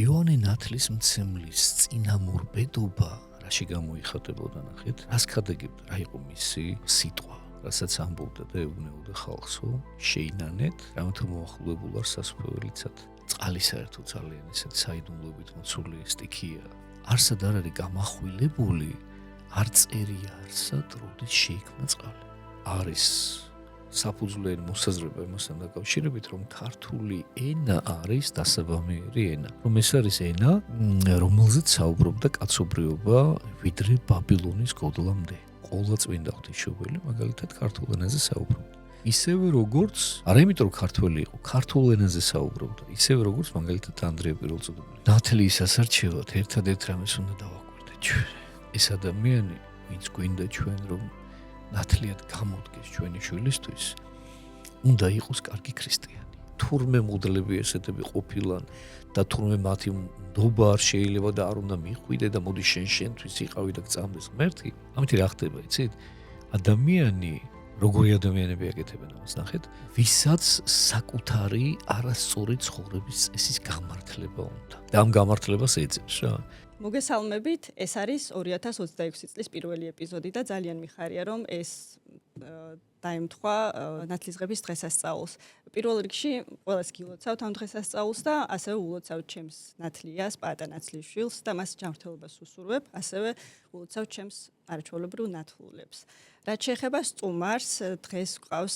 იოანე ნათლისმცემლის წინამორბედობა რაში გამოიხატებოდა ნახეთ? რას ქადეგებდა? რა იყო მისი სიტყვა, რასაც ამბობდა და ეუბნებოდა ხალხსო, შეინანეთ, რამათა მოახლოებულ არ სასუფეველიცად. წყალი საერთოდ ძალიან ისეთ საიდუმლოებით მოცული სტიქია. არსად არ არის გამახვილებული, არ წერია არსად, როდის შეიქმნა წყალი. არის საფუძვლიანი მოსაზრება იმასთან დაკავშირებით, რომ ქართული ენა არის დასაბამერი ენა. რომ ეს არის ენა, რომელზეც საუბრობდა კაცობრიობა ვიდრე ბაბილონის გოდლამდე. ყოვლა წმინდა ღვთისმშობელი მაგალითად ქართულ ენაზე საუბრობდა. ისევე როგორც, არა იმიტომ რომ ქართველი იყო, ქართულ ენაზე საუბრობდა, ისევე როგორც მაგალითად ანდრია პირველწოდებული. ნათლის ასარჩევად ერთადერთ რამეს უნდა დავაკვირდეთ ჩვენ. ეს ადამიანი, ვინც გვინდა ჩვენ რომ ნათლიად გამოდგეს ჩვენი შვილისთვის, უნდა იყოს კარგი ქრისტიანი. თურმე მოდლები ესეთები ყოფილან და თურმე მათი ნდობა არ შეიძლება და არ უნდა მიხვიდე და მოდი შენთვის იყავი და გწამდეს ღმერთი. ამით რა ხდება, იცით? ადამიანი, როგორი ადამიანები აკეთებენ ამას, ნახეთ, ვისაც საკუთარი არასწორი ცხოვრების წესის გამართლება უნდა. და ამ გამართლებას ეძებს რა. მოგესალმებით, ეს არის 2026 წლის პირველი ეპიზოდი და ძალიან მიხარია, რომ ეს დაემთხვა ნათლისღების დღესასწაულს. პირველ რიგში ყველას გილოცავთ ამ დღესასწაულს და ასევე ულოცავთ ჩემს ნათლიას, პაატა ნათლისშვილს და მას ჯანმრთელობას უსურვებ, ასევე ულოცავთ ჩემს არაჩვეულებრივ ნათლულებს. რაც შეეხება სტუმარს, დღეს გვყავს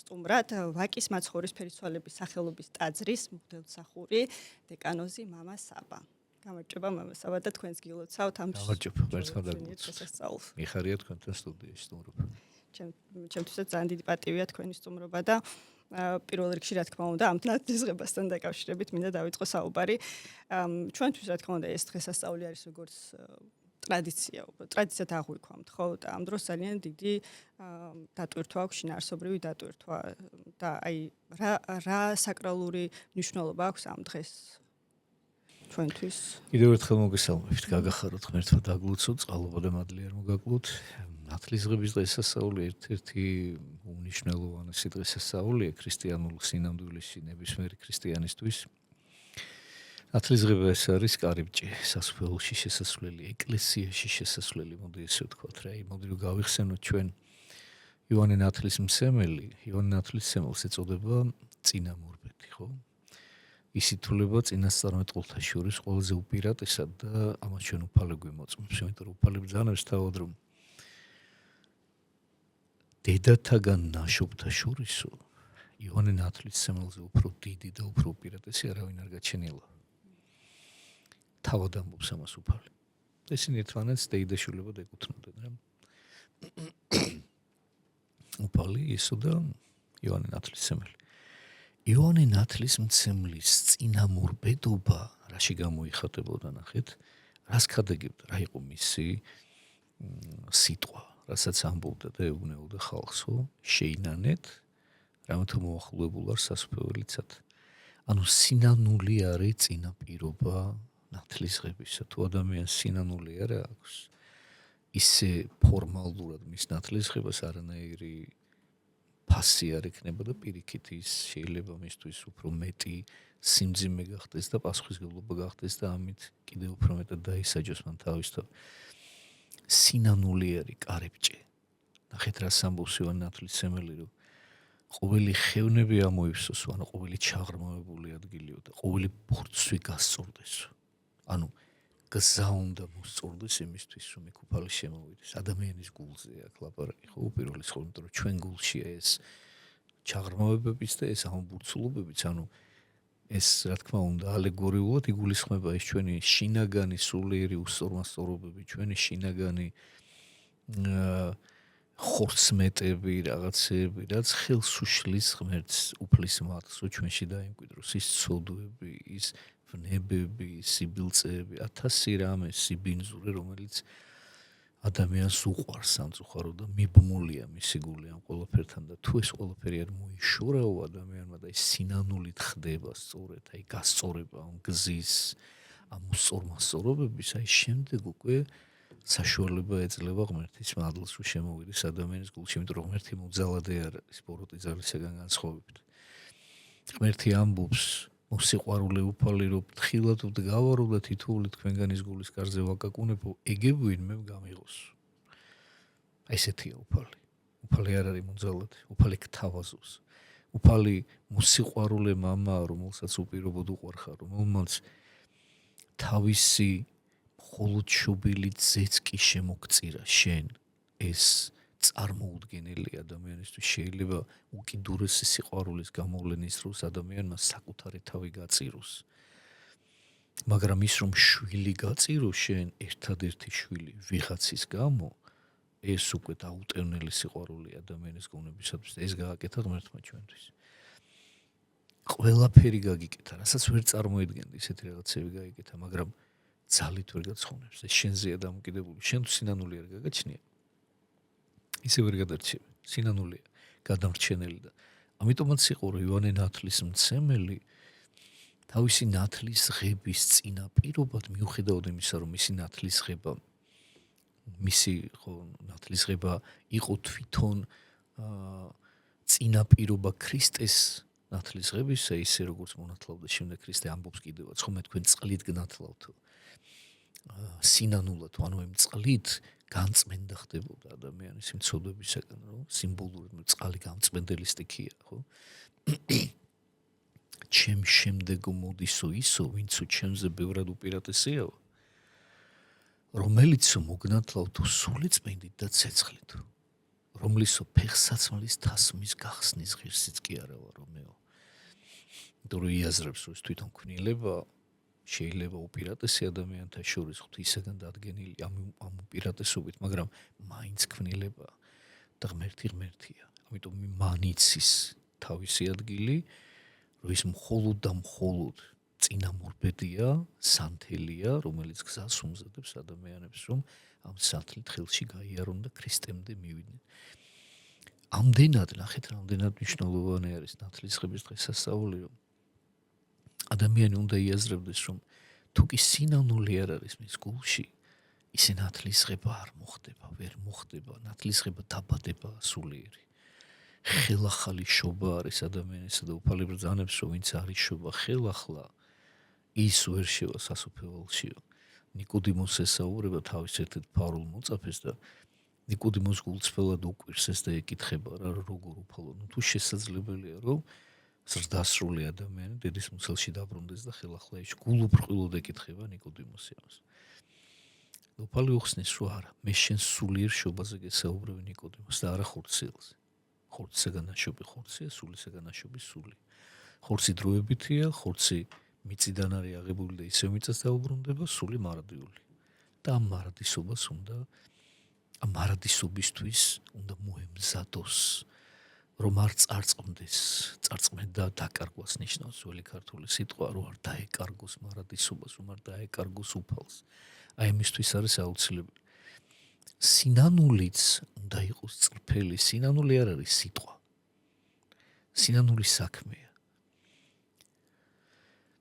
სტუმრად ვაკის მაცხოვრის ფერისცვალების სახელობის ტაძრის მღვდელმსახური დეკანოზი მამა საბა. გამარჯობა მამა საბა და თქვენს გილოცავთ ამ დღესასწაულს. მიხარია თქვენთან სტუდიაში სტუმრობ. ჩემთვისაც ძალიან დიდი პატივია თქვენი სტუმრობა და პირველ რიგში რა თქმა უნდა ამ ნათლისღებასთან დაკავშირებით მინდა დავიწყო საუბარი. ჩვენთვის რა თქმა უნდა ეს დღესასწაული არის როგორც ტრადიცია, ტრადიციად აღვიქვამთ, ხო? და ამ დროს ძალიან დიდი დატვირთვა აქვს, შინაარსობრივი დატვირთვა და აი რა საკრალური მნიშვნელობა აქვს ამ დღეს ჩვენთვის. კიდევ ერთხელ მოგესალმებით, გაგახაროთ ღმერთმა დაგლოცოთ, წყალობა და მადლი არ მოგაკლოთ. ნათლისღების დღესასწაული ერთ-ერთი უმნიშვნელოვანესი დღესასწაულია ქრისტიანულ სინამდვილეში ნებისმიერი ქრისტიანისთვის. ნათლისღება ეს არის კარიბჭე, სასუფეველში შესასვლელი, ეკლესიაში შესასვლელი, მოდი ესე ვთქვათ რა, მოდი გავიხსენოთ ჩვენ იოანე ნათლისმცემელი, იოანე ნათლისმცემელს ეწოდება წინამორბედი, ხო? ის ითვლება წინასწარმეტყველთა შორის ყველაზე უპირატესად და ამას ჩვენ უფალი გვიმოწმობს, იმიტომ რომ უფალი ბრძანებს თავად რომ დედათაგან ნაშობთა შორისო იოანე ნათლისმცემელზე უფრო დიდი და უფრო უპირატესი არავინ არ გაჩენილა. თავად ამბობს ამას უფალი. ესენი ერთმანეთს დეიდაშვილებად ეკუთვნოდნენ რა. უფალი ისო და იოანე ნათლისმცემელი. იოანე ნათლისმცემლის წინამორბედობა რაში გამოიხატებოდა ნახეთ? რას ქადეგებდა? რა იყო მისი სიტყვა, რასაც ამბობდა და ეუბნებოდა ხალხსო, შეინანეთ, რამათა მოახლოებულ არ სასუფეველიცად. ანუ სინანული არის წინაპირობა ნათლისღებისა. თუ ადამიანს სინანული არ აქვს, ისე ფორმალურად მის ნათლისღებას არანაირი ფასი არ ექნება და პირიქით ის შეიძლება მისთვის უფრო მეტი სიმძიმე გახდეს და პასუხისმგებლობა გახდეს და ამით კიდევ უფრო მეტად დაისაჯოს მან თავისთავად. სინანული არის კარიბჭე. ნახეთ რას ამბობს იოანე ნათლისმცემელი, რომ ყოველი ხევნები ამოიფსოს, ანუ ყოველი ჩაღრმავებული ადგილიო და ყოველი ბორცვი გასწორდესო. ანუ გზა უნდა მოსწორდეს იმისთვის, რომ იქ უფალი შემოვიდეს. ადამიანის გულზე აქ ლაპარაკი, ხო, უპირველეს ყოვლისა, იმიტომ რომ ჩვენ გულშია ეს ჩაღრმავებებიც და ეს ამბურცულობებიც, ანუ ეს რა თქმა უნდა ალეგორიულად იგულისხმება ეს ჩვენი შინაგანი სულიერი უსწორმასწორობები, ჩვენი შინაგანი ხორცმეტები, რაღაცეები, რაც ხელს უშლის ღმერთს უფლის მართლს, ჩვენში დაიმკვიდროს ის ცოდვები, ის ვნებები, სიბილწეები, 1000 რამე სიბინძურე, რომელიც ადამიანს უყვარს სამწუხარო და მიბმულია მისი გული ამ ყველაფერთან და თუ ეს ყველაფერი არ მოიშორაო ადამიანმა და ის სინანულით ხდება სწორედ, აი გასწორება ამ გზის, ამ უსწორმასწორობების, აი შემდეგ უკვე საშუალება ეძლევა ღმერთის მადლს, რომ შემოვიდეს ადამიანის გულში, იმიტომ რომ ღმერთი მუძალადე არ არის ბოროტი ძალისაგან განსხვავებით. ღმერთი ამბობს მოსიყვარულე უფალი რო თხილად ვდგავარო და თითოეული თქვენგანის გულის კარზე ვაკაკუნებო, ეგებუინ მე გამიღოს. აი ესეთია უფალი. უფალი არ არის მოძალადი, უფალი გთავაზობს. უფალი მოსიყვარულე მამაა, რომელსაც უპირობოდ უყვარხარ, რომელმაც თავისი მხოლოდ შობილი ძეც კი შემოგწირა შენ ეს წარმოუდგენელი ადამიანისთვის შეიძლება უკიდურესი სიყვარულის გამოვლენის დროს ადამიანმა საკუთარი თავი გაწიროს. მაგრამ ის რომ შვილი გაწირო შენ ერთადერთი შვილი ვიღაცის გამო ეს უკვე დაუტევნელი სიყვარული ადამიანის გონებისათვის ეს გააკეთა ღმერთმა ჩვენთვის. ყველაფერი გაგიკეთა, რასაც ვერ წარმოედგენდი ისეთი რაღაცები გაიკეთა, მაგრამ ძალით ვერ გაცხონებს. ეს შენზეა დამოკიდებული. შენ თუ სინანული არ გაგაჩნია, ისე ვერ გადარჩები. სინანულია გადამრჩენელი და ამიტომაც იყო რომ ივანე ნათლისმცემელი თავისი ნათლისღების წინაპირობად მიუხედავად იმისა რომ მისი ნათლისღება იყო თვითონ წინაპირობა ქრისტეს ნათლისღებისა, ისე როგორც მონათლავდა შემდეგ ქრისტე ამბობს კიდევაც, ხომ მე თქვენ წყლით გნათლავთო. სინანულად, ანუ იმ წყლით განწმენდა ხდებოდა ადამიანის იმ ცოდვებისაგან, რომ სიმბოლურად წყალი გამწმენდელი სტიქია, ხო? ჩემ შემდეგ მოდისო ისო, ვინცო ჩემზე ბევრად უპირატესია, რომელიც მოგნათლავთო სულიწმინდით და ცეცხლით. რომლისო ფეხსაცმლის თასმის გახსნის ღირსიც კი არა ვარ, რომეო. იმიტომ რომ იაზრებს, რომ თვითონ ქმნილება შეიძლება უპირატესი ადამიანთა შორის ღვთისაგან დადგენილი ამ უპირატესობით, მაგრამ მაინც ქმნილება და ღმერთია. ამიტომ მან იცის თავისი ადგილი, რომ ის მხოლოდ და მხოლოდ წინამორბედია, სანთელია, რომელიც გზას უმზადებს ადამიანებს, რომ ამ სანთლით ხელში გაიარონ და ქრისტემდე მივიდნენ. ამდენად, ნახეთ, რამდენად მნიშვნელოვანი არის ნათლისღების დღესასწაული, რომ ადამიანი უნდა იაზრებდეს, რომ თუ კი სინანული არ არის მის გულში, ისე ნათლისღება არ მოხდება, ვერ მოხდება, ნათლისღება დაბადება სულიერი. ხელახალი შობა არის ადამიანისა და უფალი ბრძანებს, რომ ვინც არის შობა ხელახლა, ის ვერ შევა სასופეველშიო. ნიკოდიმოს ესაუბრება თავის ერთ-ერთ ფავრულ მოწაფეს და ნიკოდიმოს გულწრფელად უკვირს ეს და ეკითხება რა როგორ უფალო, თუ შესაძლებელია რომ ზრდასრული ადამიანი დედის მუცელში დაბრუნდეს და ხელახლა ის გულუბრყვილოდ ეკითხება ნიკოდიმოსი ამას. უფალი უხსნის რომ არა, მე შენ სულიერ შობაზე გესაუბრები ნიკოდიმოს და არა ხორციელზე. ხორცისაგან ნაშობი ხორცია, სულისაგან ნაშობი სული. ხორცი დროებითია, ხორცი მიწიდან არის აღებული და ისევ მიწას დაუბრუნდება, სული მარადიული. და ამ მარადისობისთვის უნდა მოემზადოს, რომ არ წარწყმდეს, წარწყმენდა დაკარგვას ნიშნავს ძველი ქართული სიტყვა, რომ არ დაეკარგოს მარადისობას, რომ არ დაეკარგოს უფალს. აი ამისთვის არის აუცილებელი. სინანულიც უნდა იყოს წრფელი, სინანული არ არის სიტყვა. სინანული საქმეა.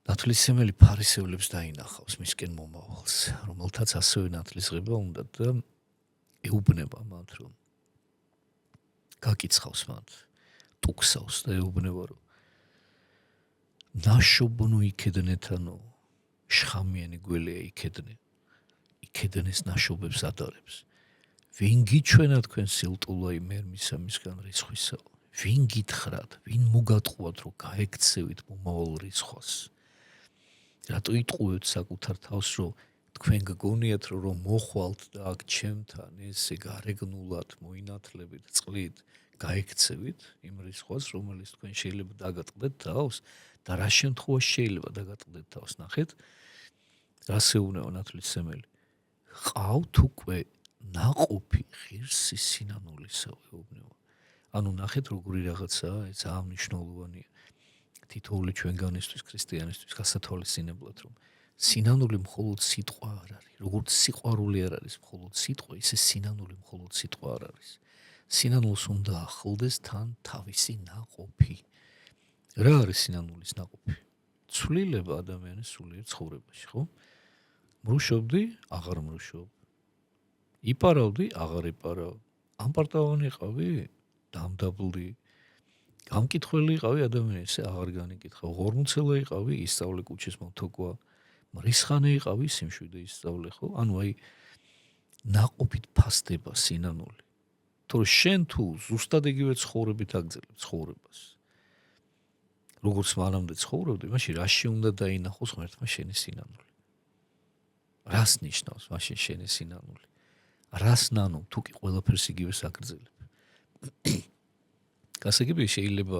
ნათლისმცემელი ფარისევლებს დაინახავს მისკენ მომავალს, რომელთაც ასევე ნათლისღება უნდა და ეუბნება მათ, რომ გაკიცხავს მათ, ტუქსავს და ეუბნება, რომ ნაშობნო იქედნეთანო, შხამიანი გველია იქედნეს ნაშობებს ადარებს. ვინ გიჩვენა თქვენ სილტულა იმერმისა მისგან რიცხვისაო? ვინ გითხრათ, ვინ მოგატყუათ, რომ გაექცევით მომავალ რიცხვას? რატო იტყუებთ საკუთარ თავს, რომ თქვენ გგონიათ, რომ მოხვალთ და აქ ჩემთან ესე გარეგნულად მოინათლებით წყლით, გაექცევით იმ რიცხვას, რომელიც თქვენ შეიძლება დაგატყდეთ თავს და რა შემთხვევაში შეიძლება დაგატყდეთ თავს, ნახეთ, რას ეუბნება ნათლისმცემელი. ყავთ უკვე ნაყოფი ღირსი სინანულისა ეუბნება. ანუ ნახეთ როგორი რაღაცაა, ეს ამნიშნულოვანია. თითოეული ჩვენგანისთვის, ქრისტიანისთვის გასათვალისწინებლად, რომ სინანული მხოლოდ სიტყვა არ არის. როგორც სიყვარული არ არის მხოლოდ სიტყვა, ისე სინანული მხოლოდ სიტყვა არ არის. სინანულს უნდა ახლდეს თან თავისი ნაყოფი. რა არის სინანულის ნაყოფი? ცვლილება ადამიანის სულიერ ცხოვრებაში, ხო? მრუშობდი, აღარ მრუშობ. იპარავდი, აღარ იპარავ. ამპარტავანი ყავი, დამდაბლდი. გამკითხველი იყავი ადამიანი, ესე აღარ განიკითხა. ღორმუცელა იყავი, ისწავლე კუჩის მოთოქვა. მრისხანე იყავი, სიმშვიდე ისწავლე, ხო? ანუ აი ნაყოფით ფასდება სინანული. თორე შენ თუ ზუსტად იგივე ცხოვრებით აგრძელებ ცხოვრებას. როგორც მანამდე ცხოვრობდი, მაშინ რაში უნდა დაინახოს ღმერთმა შენი სინანული? რას ნიშნავს მაშინ შენი სინანული? რას ნანო თუ კი ყველაფერს იგივეს აგრძელებ? გასაგები შეიძლება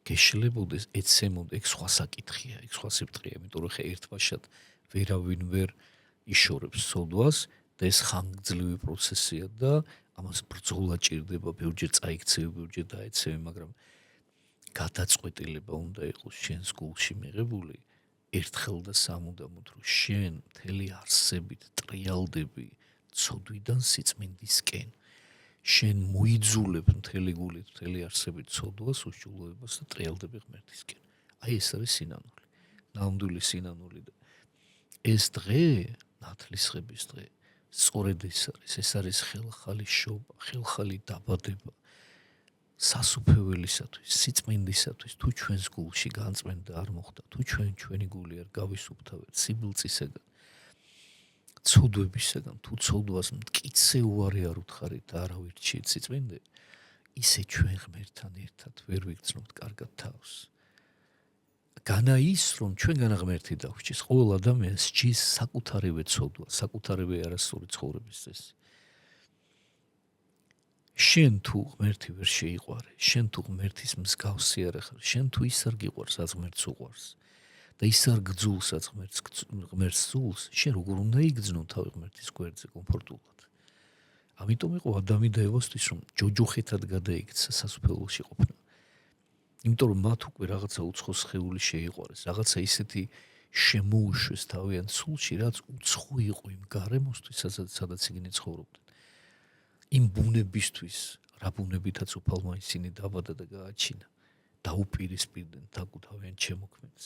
გეშლებოდეს ეცემოდ, ეგ სხვა საკითხია, ეგ სხვა სიფრთხეა, იმიტომ რომ ხე ერთბაშად ვერავინ ვერ იშორებს სოდვას და ეს ხანგრძლივი პროცესია და ამას ბრძოლა ჭირდება, ბევრჯერ წაიქცევი, ბევრჯერ დაეცევი, მაგრამ გადაწყვეტილება უნდა იყოს შენს გულში მიღებული ერთხელ და სამუდამოდ, რომ შენ მთელი არსებით ტრიალდები ცოდვიდან სიწმინდისკენ. შენ მოიძულებ მთელი გულით, მთელი არსებით ცოდვას, უშუალოებას და ტრიალდები ღმერთისკენ. აი ეს არის სინანული. ნამდვილი სინანული და ეს დღე, ნათლისღების დღე, სწორედ ეს არის ხელხალი შობა, ხელხალი დაბადება. სასუფეველისათვის, სიწმინდისათვის, თუ ჩვენს გულში განწმენდა არ მოხდა, თუ ჩვენი გული არ გავისუფთავეთ სიბილწისაგან, ცოდვებისაგან, თუ ცოდვას მტკიცე უარი არ უთხარით და არ ავირჩიეთ სიწმინდე, ისე ჩვენ ღმერთთან ერთად ვერ ვიგრძნობთ კარგად თავს. განა ის, რომ ჩვენგან ღმერთი დავრჩის, ყოველ ადამიანს სჯის საკუთარივე ცოდვა, საკუთარივე არასწორი ცხოვრების წესი. შენ თუ ღმერთი ვერ შეიყვარე, შენ თუ ღმერთის მსგავსი არ ხარ, შენ თუ ის არ გიყვარს, რაც ღმერთს უყვარს და ის არ გძულს, რაც ღმერთს ძულს, შენ როგორ უნდა იგრძნო თავი ღმერთის გვერდზე კომფორტულად. ამიტომ იყო ადამი და ევასთვის, რომ ჯოჯოხეთად გადაიქცა სასუფეველში ყოფნა. იმიტომ რომ მათ უკვე რაღაცა უცხო სხეული შეიყვარეს, რაღაცა ისეთი შემოუშვეს თავიანთ სულში, რაც უცხო იყო იმ გარემოსთვის, სადაც ისინი ცხოვრობდნენ. იმ ბუნებისთვის, რა ბუნებითაც უფალმა ისინი დაბადა და გააჩინა, დაუპირისპირდნენ თავიანთ შემოქმედს.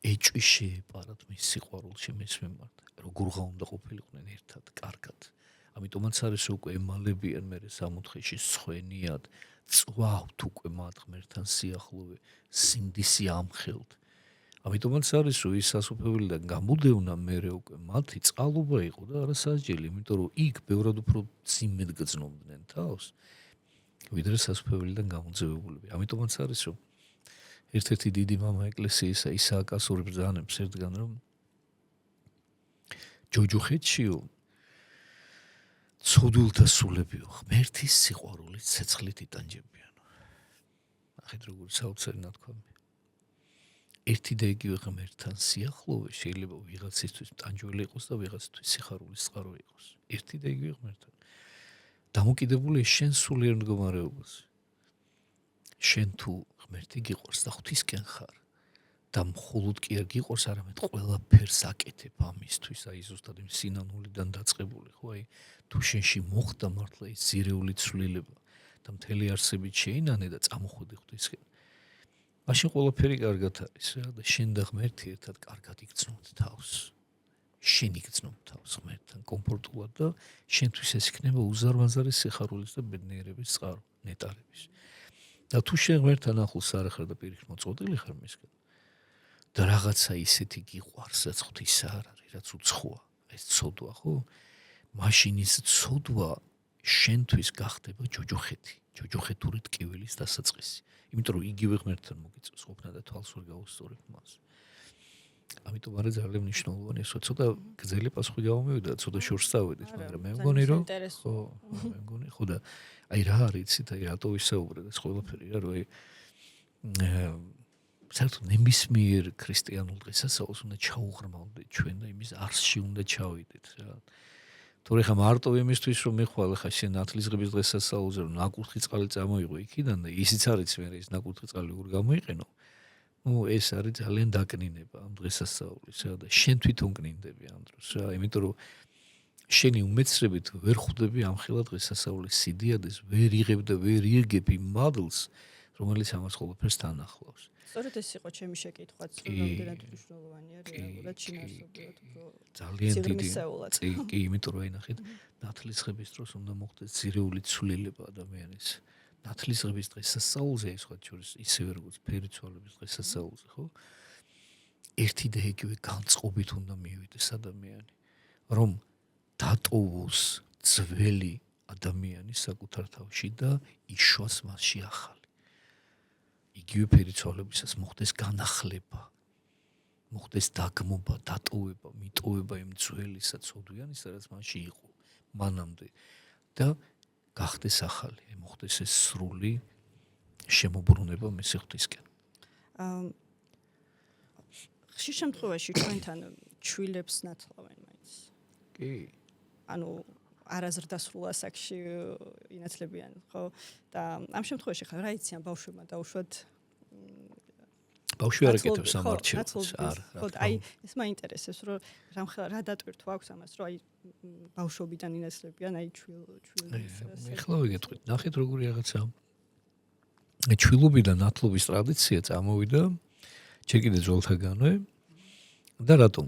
ეჭვი შეეპარათ მის სიყვარულში მის მიმართ, როგორღა უნდა ყოფილიყვნენ ერთად, კარგად. ამიტომაც არის უკვე ემალებიან მერე სამოთხეში სხვენიად, წვავთ უკვე მათ ღმერთთან სიახლოვე, სინდისი ამხელთ. ამიტომაც არის რომ ის სასუფეველიდან გამოდევნა მერე უკვე მათი წყალობა იყო და არასასჯელი, იმიტომ რომ იქ ბევრად უფრო ძიმედ გრძნობდნენ თავს, ვიდრე სასუფეველიდან გამოძევებულები. ამიტომაც არის რომ ერთ-ერთი დიდი მამა ეკლესიისა ისააკ ასური ბრძანებს ერთგან რომ ჯოჯოხეთშიო ცოდულთა სულებიო ღმერთის სიყვარულით ცეცხლით იტანჯებიანო. ნახეთ როგორი საოცარი ნათქვამია. ერთი და იგივე ღმერთთან სიახლოვე შეიძლება ვიღაცისთვის ტანჯველი იყოს და ვიღაცისთვის სიხარულის წყარო იყოს. ერთი და იგივე ღმერთთან. დამოკიდებულია შენ სულიერ მდგომარეობაზე. შენ თუ ღმერთი გიყვარს და ღვთისკენ ხარ და მხოლოდ კი არ გიყვარს, არამედ ყველაფერს აკეთებ ამისთვის, აი ზუსტად იმ სინანულიდან დაწყებული, ხო, აი თუ შენში მოხდა მართლა ის ზირეული ცვლილება და მთელი არსებით შეინანე და წამოხვედი ღვთისკენ. მაშინ ყველაფერი კარგად არის რა და შენ და ღმერთი ერთად კარგად იგრძნობთ თავს. შენ იგრძნობ თავს ღმერთთან კომფორტულად და შენთვის ეს იქნება უზარმაზარი სიხარულის და ბედნიერების წყარო, ნეტარების. და თუ შენ ღმერთთან ახლოს არ ხარ და პირიქით მოწოდილი ხარ მისგან და რაღაცა ისეთი გიყვარს, რაც ღვთისა არ არის, რაც უცხოა, ეს ცოდვა, ხო? მაშინ ის ცოდვა შენთვის გახდება ჯოჯოხეთი, ჯოჯოხეთური ტკივილის დასაწყისი. იმიტომ რომ იგივე ღმერთთან მოგიწევს ყოფნა და თვალს ვერ გაუსწორებ მას. ამიტომ არის ძალიან მნიშვნელოვანი ეს ცოტა გრძელი პასუხი გამომივიდა, ცოტა შორს წავედით, მაგრამ მე მგონი რომ მე მგონი ხო და აი რა არის, იცით, აი რატო ვისაუბრე ეს ყველაფერი რა, რომ აი საერთოდ ნებისმიერ ქრისტიანულ დღესასწაულს უნდა ჩაუღრმავდეთ ჩვენ და იმის არსში უნდა ჩავიდეთ რა. თორე ხა მარტო იმისთვის რომ მე ხვალ ხა შენ ნათლისღების დღესასწაულზე რომ ნაკურთხი წყალი წამოიღო იქიდან და ისიც არის მე ის ნაკურთხი წყალი როგორ გამოიყენო. ეს არის ძალიან დაკნინება ამ დღესასწაულის რა და შენ თვითონ კნინდები ამ დროს რა, იმიტომ რომ შენი უმეცრებით ვერ ხვდები ამ ხელა დღესასწაულის სიდიადეს, ვერ იღებ და ვერ იგებ იმ მადლს, რომელიც ამას ყველაფერს თან ახლავს. სწორედ ეს იყო ჩემი შეკითხვაც, რომ რამდენად მნიშვნელოვანია რეალურად შინაარსობრივად უფრო ძალიან დიდი კი, იმიტომ რომ აი ნახეთ, ნათლისღების დროს უნდა მოხდეს ძირეული ცვლილება ადამიანის ნათლისღების დღესასწაულზე ის ხო შორის ისევე როგორც ფერიცვალების დღესასწაულზე ხო ერთი და იგივე განწყობით უნდა მივიდეს ადამიანი რომ დატოვოს ძველი ადამიანი საკუთარ თავში და იშვას მასში ახალი იგივე ფერიცვალებისას მოხდეს განახლება მოხდეს დაგმობა დატოვება მიტოვება იმ ძველისა ცოდვიანისა რაც მასში იყო მანამდე და გახდეს ახალი მოხდეს ეს სრული შემოbrunება მისი ღვთისკენ ხშირ შემთხვევაში ჩვენთან ჩვილებს ნათლავენ მაინც კი ანუ არაზრდასრულ ასაკში ინათლებიან ხო და ამ შემთხვევაში ხა რა იციან ბავშვებმა დაუშვათ ბავშვი არ ეკეთებს ამარჩევას ხო აი ეს მაინტერესებს რომ რა დატვირთვა აქვს ამას რომ აი ბავშვობიდან ინათლებიან აი ჩვილებს ეხლა ვიგეთყვით ნახეთ როგორი რაღაცა ჩვილობიდან ნათლობის ტრადიცია წამოვიდა ჯერ კიდე ძველთაგანვე და რატომ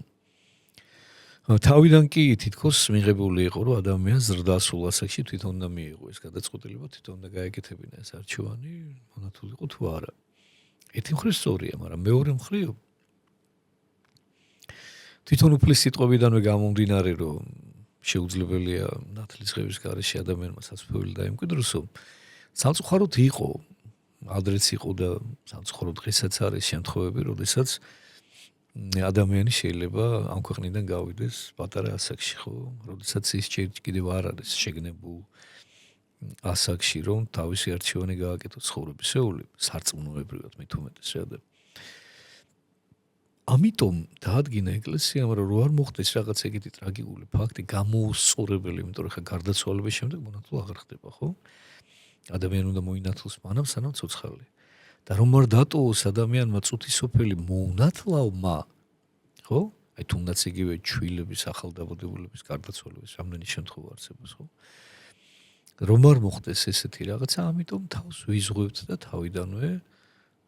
თავიდან კი თითქოს მიღებული იყო რომ ადამიანს ზრდასრულ ასაკში თვითონ უნდა მიიღო ეს გადაწყვეტილება თვითონ უნდა გაეკეთებინა ეს არჩევანი მონათულიყო თუ არა ერთი მხრივ სწორია მაგრამ მეორე მხრივ თვითონ უფლის სიტყვებიდანვე გამომდინარე რომ შეუძლებელია ნათლისღების გარეშე ადამიანმა სასწაული დაემკვიდროსო სამწუხაროდ იყო ადრეც იყო და სამწუხაროდ დღესაც არის შემთხვევები როდესაც ადამიანი შეიძლება ამ ქვეყნიდან გავიდეს პატარა ასაკში ხო როდესაც ის კიდევ არ არის შეგნებულ ასაკში რომ თავისი არჩევანი გააკეთოს ცხოვრებისეული სარწმუნოებრივად მით უმეტეს რა ამიტომ დაადგინა ეკლესიამ რომ არ მოხდეს რაღაც ეგეთი ტრაგიკული ფაქტი გამოუსწორებელი იმიტომ რომ ხა გარდაცვალების შემდეგ მონათლვა აღარ ხდება ხო ადამიანი უნდა მოინათლოს მანამ სანამ ცოცხალია და რომ არ დატოვოს ადამიანმა წუთისოფელი მოუნათლავმა ხო აი თუნდაც იგივე ჩვილების ახალდაბადებულების გარდაცვალების რამდენი შემთხვევა არსებობს ხო რომ არ მოხდეს ესეთი რაღაცა ამიტომ თავს ვიზღვევთ და თავიდანვე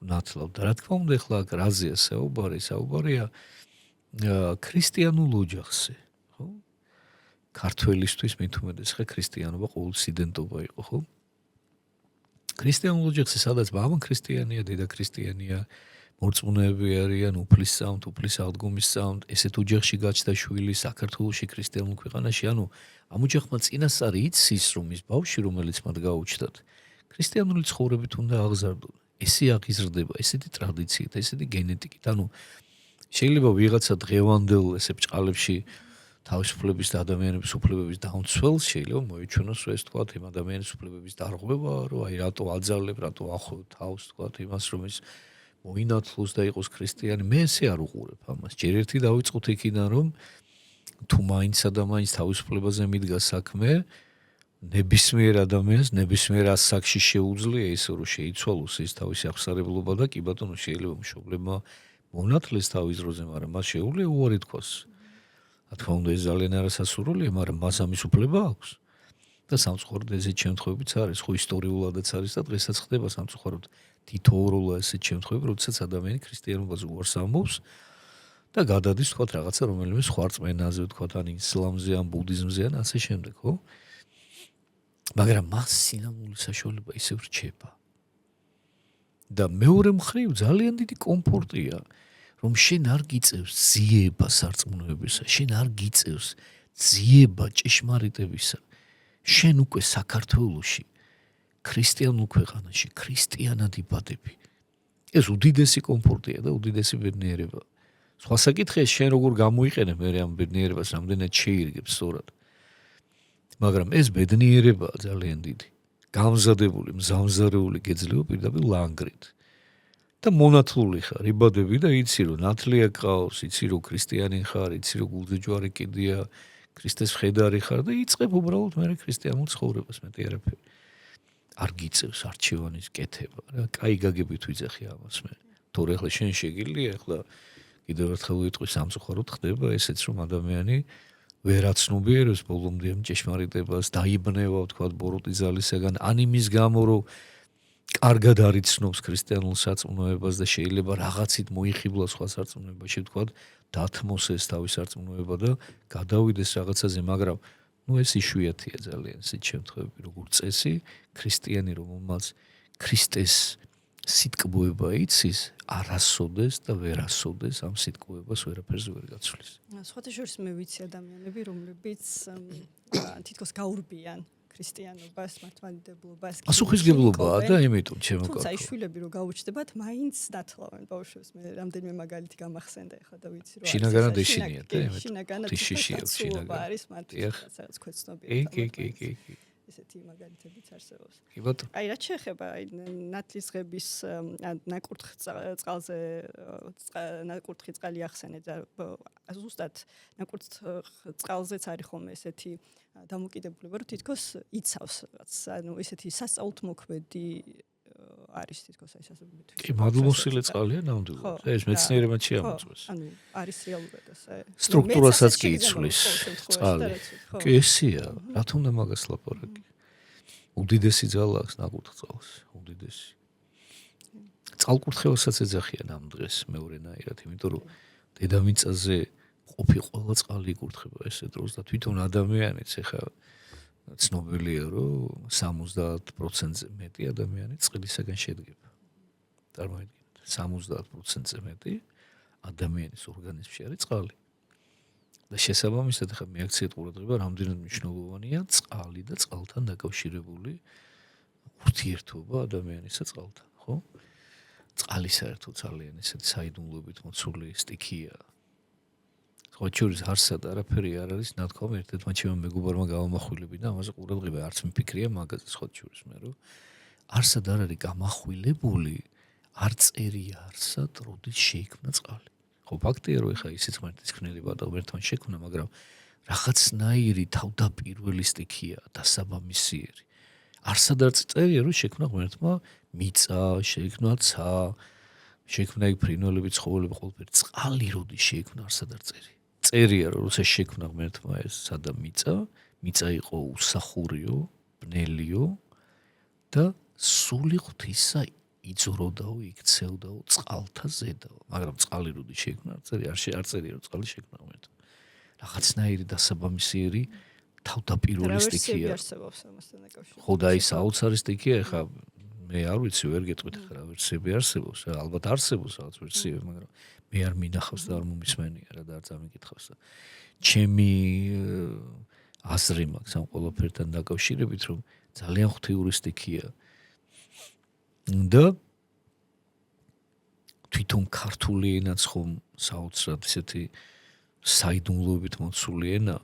ნათლავთ და რა თქმა უნდა ახლა რაზეა საუბარია ქრისტიანულ ოჯახზე ხო ქართველისთვის მით უმეტეს ხა ქრისტიანობა ყოველ სიდენტობა იყო ხო ქრისტიანულ ოჯახზე სადაც მამა ქრისტიანია დედა ქრისტიანია მორწმუნეები არიან უფლის აღდგომისწამთ ესეთ ოჯახში გაჩნდა შვილი საქართველოში ქრისტიანულ ქვეყანაში ანუ ამ ოჯახმა წინასწარი იცის რომ ის ბავშვი რომელიც მათ გაუჩნდათ ქრისტიანული ცხოვრებით უნდა აღზარდონ ესე აღიზრდება ესეთი ტრადიციით ესეთი გენეტიკით ანუ შეიძლება ვიღაცა დღევანდელ ესე ბჭყალებში თავისუფლების და ადამიანების უფლებების დამცველს შეიძლება მოიჩვენოს რომ ეს თქვათ იმ ადამიანის უფლებების დარღვევა რომ აი რატო აძალებ რატო ახო თავს თქვათ იმას რომ ის მოინათლოს და იყოს ქრისტიანი მე ესე არ უყურებ ამას ჯერ ერთი დავიწყოთ იქიდან რომ თუ მაინცსა და მაინც თავისუფლებაზე მიდგა საქმე ნებისმიერ ადამიანს ნებისმიერ ასაკში შეუძლია ისე რომ შეიცვალოს ის თავისი აღსარებლობა და კი ბატონო შეიძლება მშობლებმა მონათლეს თავის დროზე მაგრამ მას შეუძლია უარი თქვას რა თქმა უნდა ეს ძალიან არასასურველია მაგრამ მას ამის უფლება აქვს და სამწუხაროდ ესეთ შემთხვევებიც არის ხო ისტორიულადაც არის და დღესაც ხდება სამწუხაროდ თითოეულა ესეთ შემთხვევები როდესაც ადამიანი ქრისტიანობაზე უარს ამბობს და გადადის თქვათ რაღაცა რომელიმე სხვა რწმენაზე თქვათ ან ისლამზე ან ბუდიზმზე ან ასე შემდეგ ხო მაგრამ მას სინამდვილე საშუალება ისევ რჩება და მეორე მხრივ ძალიან დიდი კომფორტია რომ შენ არ გიწევს ძიება სარწმუნოებისა შენ არ გიწევს ძიება ჭეშმარიტებისა შენ უკვე საქართველოში ქრისტიანულ ქვეყანაში ქრისტიანად იბადები ეს უდიდესი კომფორტია და უდიდესი ბედნიერება სხვა საკითხია შენ როგორ გამოიყენებ მე ამ ბედნიერებას რამდენად შეირგებს სწორად მაგრამ ეს ბედნიერება ძალიან დიდი გამზადებული მზამზარეული გეძლევა პირდაპირ ლანგრით და მონათლული ხარ იბადები და იცი რომ ნათლია გყავს იცი რომ ქრისტიანი ხარ იცი რომ გულზე ჯვარი კიდია ქრისტეს მხედარი ხარ და იწყებ უბრალოდ მე ქრისტიანულ ცხოვრებას მეტი არაფერი არ გიწევს არჩევანის კეთება რა კაი გაგებით ვიძახი ამას მე თორე ახლა შენ შეგიძლია ახლა კიდევ ერთხელ ვიტყვი სამწუხაროდ ხდება ესეც რომ ადამიანი ვერ აცნობიერებს ბოლომდე ამ ჭეშმარიტებას დაიბნევა თქვა ბოროტი ძალისაგან ან იმის გამო რომ კარგად არ იცნობს ქრისტიანულ სარწმუნოებას და შეიძლება რაღაცით მოიხიბლა სხვა სარწმუნოებაში თქვა დათმოს ეს თავის სარწმუნოება და გადავიდეს რაღაცაზე მაგრამ ეს იშვიათია ძალიან ისეთ შემთხვევები, როგორც წესი, ქრისტიანი რომელმაც ქრისტეს სიტყვება იცის, არასოდეს და ვერასოდეს ამ სიტყვებას ვერაფერზე ვერ გაცვლის. სხვათა შორის მე ვიცი ადამიანები, რომლებიც თითქოს გაურბიან ქრისტიანობას, მართლმადიდებლობას. პასუხისმგებლობაა და იმიტომ ჩემო კარგო. თუმცა შვილები რო გაუჩნდებათ, მაინც დათლავენ ბავშვებს. მე რამდენიმე მაგალითი გამახსენდა ახლა და ვიცი რომ შინაგანად ეშინია და შინაგანად შიშია შინაგანად. არის მათ რაღაც ქვეცნობია. კი. ესეთი მაგალითებიც არსებობს. კი ბატონო. აი რაც შეეხება ნათლისღების ნაკურთხ წყალზე ნაკურთხი წყალი ახსენეთ და ზუსტად ნაკურთხ წყალზეც არის ხოლმე ესეთი დამოკიდებულება რომ თითქოს იცავს რაღაც ანუ ესეთი სასწაულთმოქმედი არის თითქოს აი სასწაულთმოქმედი. კი მადლმოსილი წყალია ნამდვილად. ეს მეცნიერებად შეამოწმეს. ანუ არის რეალურად ასე. სტრუქტურასაც კი იცვლის წყალი. კი ესია, რა თქმა უნდა მაგას ლაპარაკი. უდიდესი ძალა აქვს ნაკურთხ წყალს, უდიდესი. წყალკურთხევასაც ეძახიან ამ დღეს მეორენაირად, იმიტომ რომ დედამიწაზე ყოფი ყველა წყალი იკურთხება ესე დროს და თვითონ ადამიანიც ეხა ცნობილია რომ 70%-ზე მეტი ადამიანი წყლისაგან შედგება. წარმოიდგინეთ, 70%-ზე მეტი ადამიანის ორგანიზმში არის წყალი. და შესაბამისად ხა მეაქციეთ ყურადღება რამდენად მნიშვნელოვანია წყალი და წყალთან დაკავშირებული ურთიერთობა ადამიანისა წყალთან, ხო? წყალი საერთოდ ძალიან ისეთი საიდუმლოებით მოცული სტიქია. ხოჩურის არსად არაფერი არ არის ნათქვამი ერთ-ერთმა ჩემმა მეგობარმა გამახვილები და ამაზე ყურადღება არც მიფიქრია მაგაზე ხოჩურის მე რომ არსად არ არის გამახვილებული არ წერია არსად როდის შეიქმნა წყალი. ხო ფაქტია რომ ეხა ისიც ღმერთის ქმნილება და ღმერთთან შექმნა, მაგრამ რაღაცნაირი თავდაპირველი სტიქია დასაბამისიერი. არსად არ წერია რომ შექმნა ღმერთმა მიწა, შეიქმნა ცა, შეიქმნა იქ ფრინველები, ცხოველები, ყველაფერი. წყალი როდის შეიქმნა არსად არ წერია. წერია რომ როცა შექმნა ღმერთმა ეს ცა და მიწა იყო უსახურიო, ბნელიო და სული ღვთისა იძროდაო, იქცევდაო წყალთა ზედაო, მაგრამ წყალი როდის შეიქმნა არ წერია რომ წყალი შეიქმნა ღმერთმა. რაღაცნაირი დასაბამისიერი თავდაპირველი სტიქია. ხო და ის საოცარი სტიქია, ეხა მე არ ვიცი, ვერ გეტყვით ხა რა ვერსიები არსებობს, ალბათ არსებობს რაღაც ვერსიები, მაგრამ მე არ მინახავს და არ მომისმენია რა და არც ამიკითხავს და ჩემი აზრი მაქვს ამ ყველაფერთან დაკავშირებით, რომ ძალიან ღვთიური სტიქია. და თვითონ ქართული ენაც ხომ საოცრად ისეთი საიდუმლოებით მოცული ენა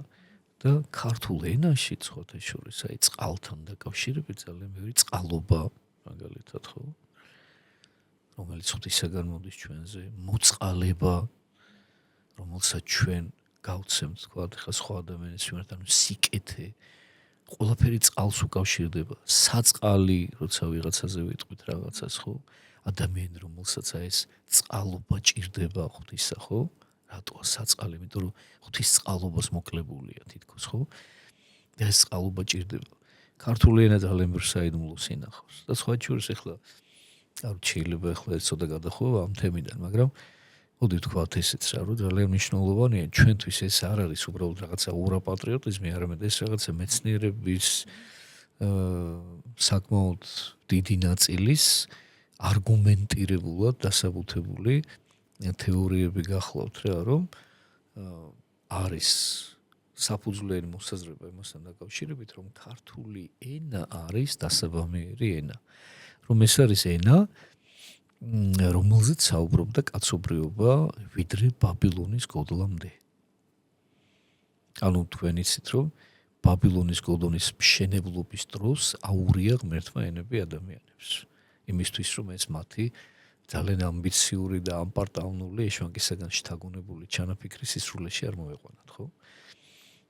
და ქართულ ენაში ცოტა შორის აი წყალთან დაკავშირებით ძალიან ბევრი წყალობა მაგალითად ხო რომელიც ღვთისაგან მოდის ჩვენზე მოწყალება რომელსაც ჩვენ გავცემთ თქვა ხა სხვა ადამიანის მიმართ ანუ სიკეთე ყველაფერი წყალს უკავშირდება საწყალი როცა ვიღაცაზე ვიტყვით რაღაცას ხო ადამიანი რომელსაც ეს წყალობა ჭირდება ღვთისა ხო რატოა საწყალი იმიტომ რომ ღვთის წყალობას მოკლებულია თითქოს ხო და ეს წყალობა ჭირდება ქართული ენა ძალიან ბევრ საიდუმლოს ინახავს და სხვა შორის ახლა არ შეიძლება ახლა ეს ცოტა გადახვევა ამ თემიდან მაგრამ მოდი ვთქვათ ესეც რა რომ ძალიან მნიშვნელოვანია ჩვენთვის ეს არ არის უბრალოდ რაღაცა ურაპატრიოტიზმი არამედ ეს რაღაცა მეცნიერების საკმაოდ დიდი ნაწილის არგუმენტირებულად დასაბუთებული თეორიები გახლავთ რა რომ არის საფუძვლიანი მოსაზრება იმასთან დაკავშირებით რომ ქართული ენა არის დასაბამიერი ენა რომ ეს არის ენა რომელზეც საუბრობდა კაცობრიობა ვიდრე ბაბილონის გოდლამდე. ანუ თქვენ იცით რომ ბაბილონის გოდონის მშენებლობის დროს აურია ღმერთმა ენები ადამიანებს. იმისთვის რომ ეს მათი ძალიან ამბიციური და ამპარტავნული ეშვანგისაგან შთაგონებული ჩანაფიქრი სისრულეში არ მოეყვანათ, ხო?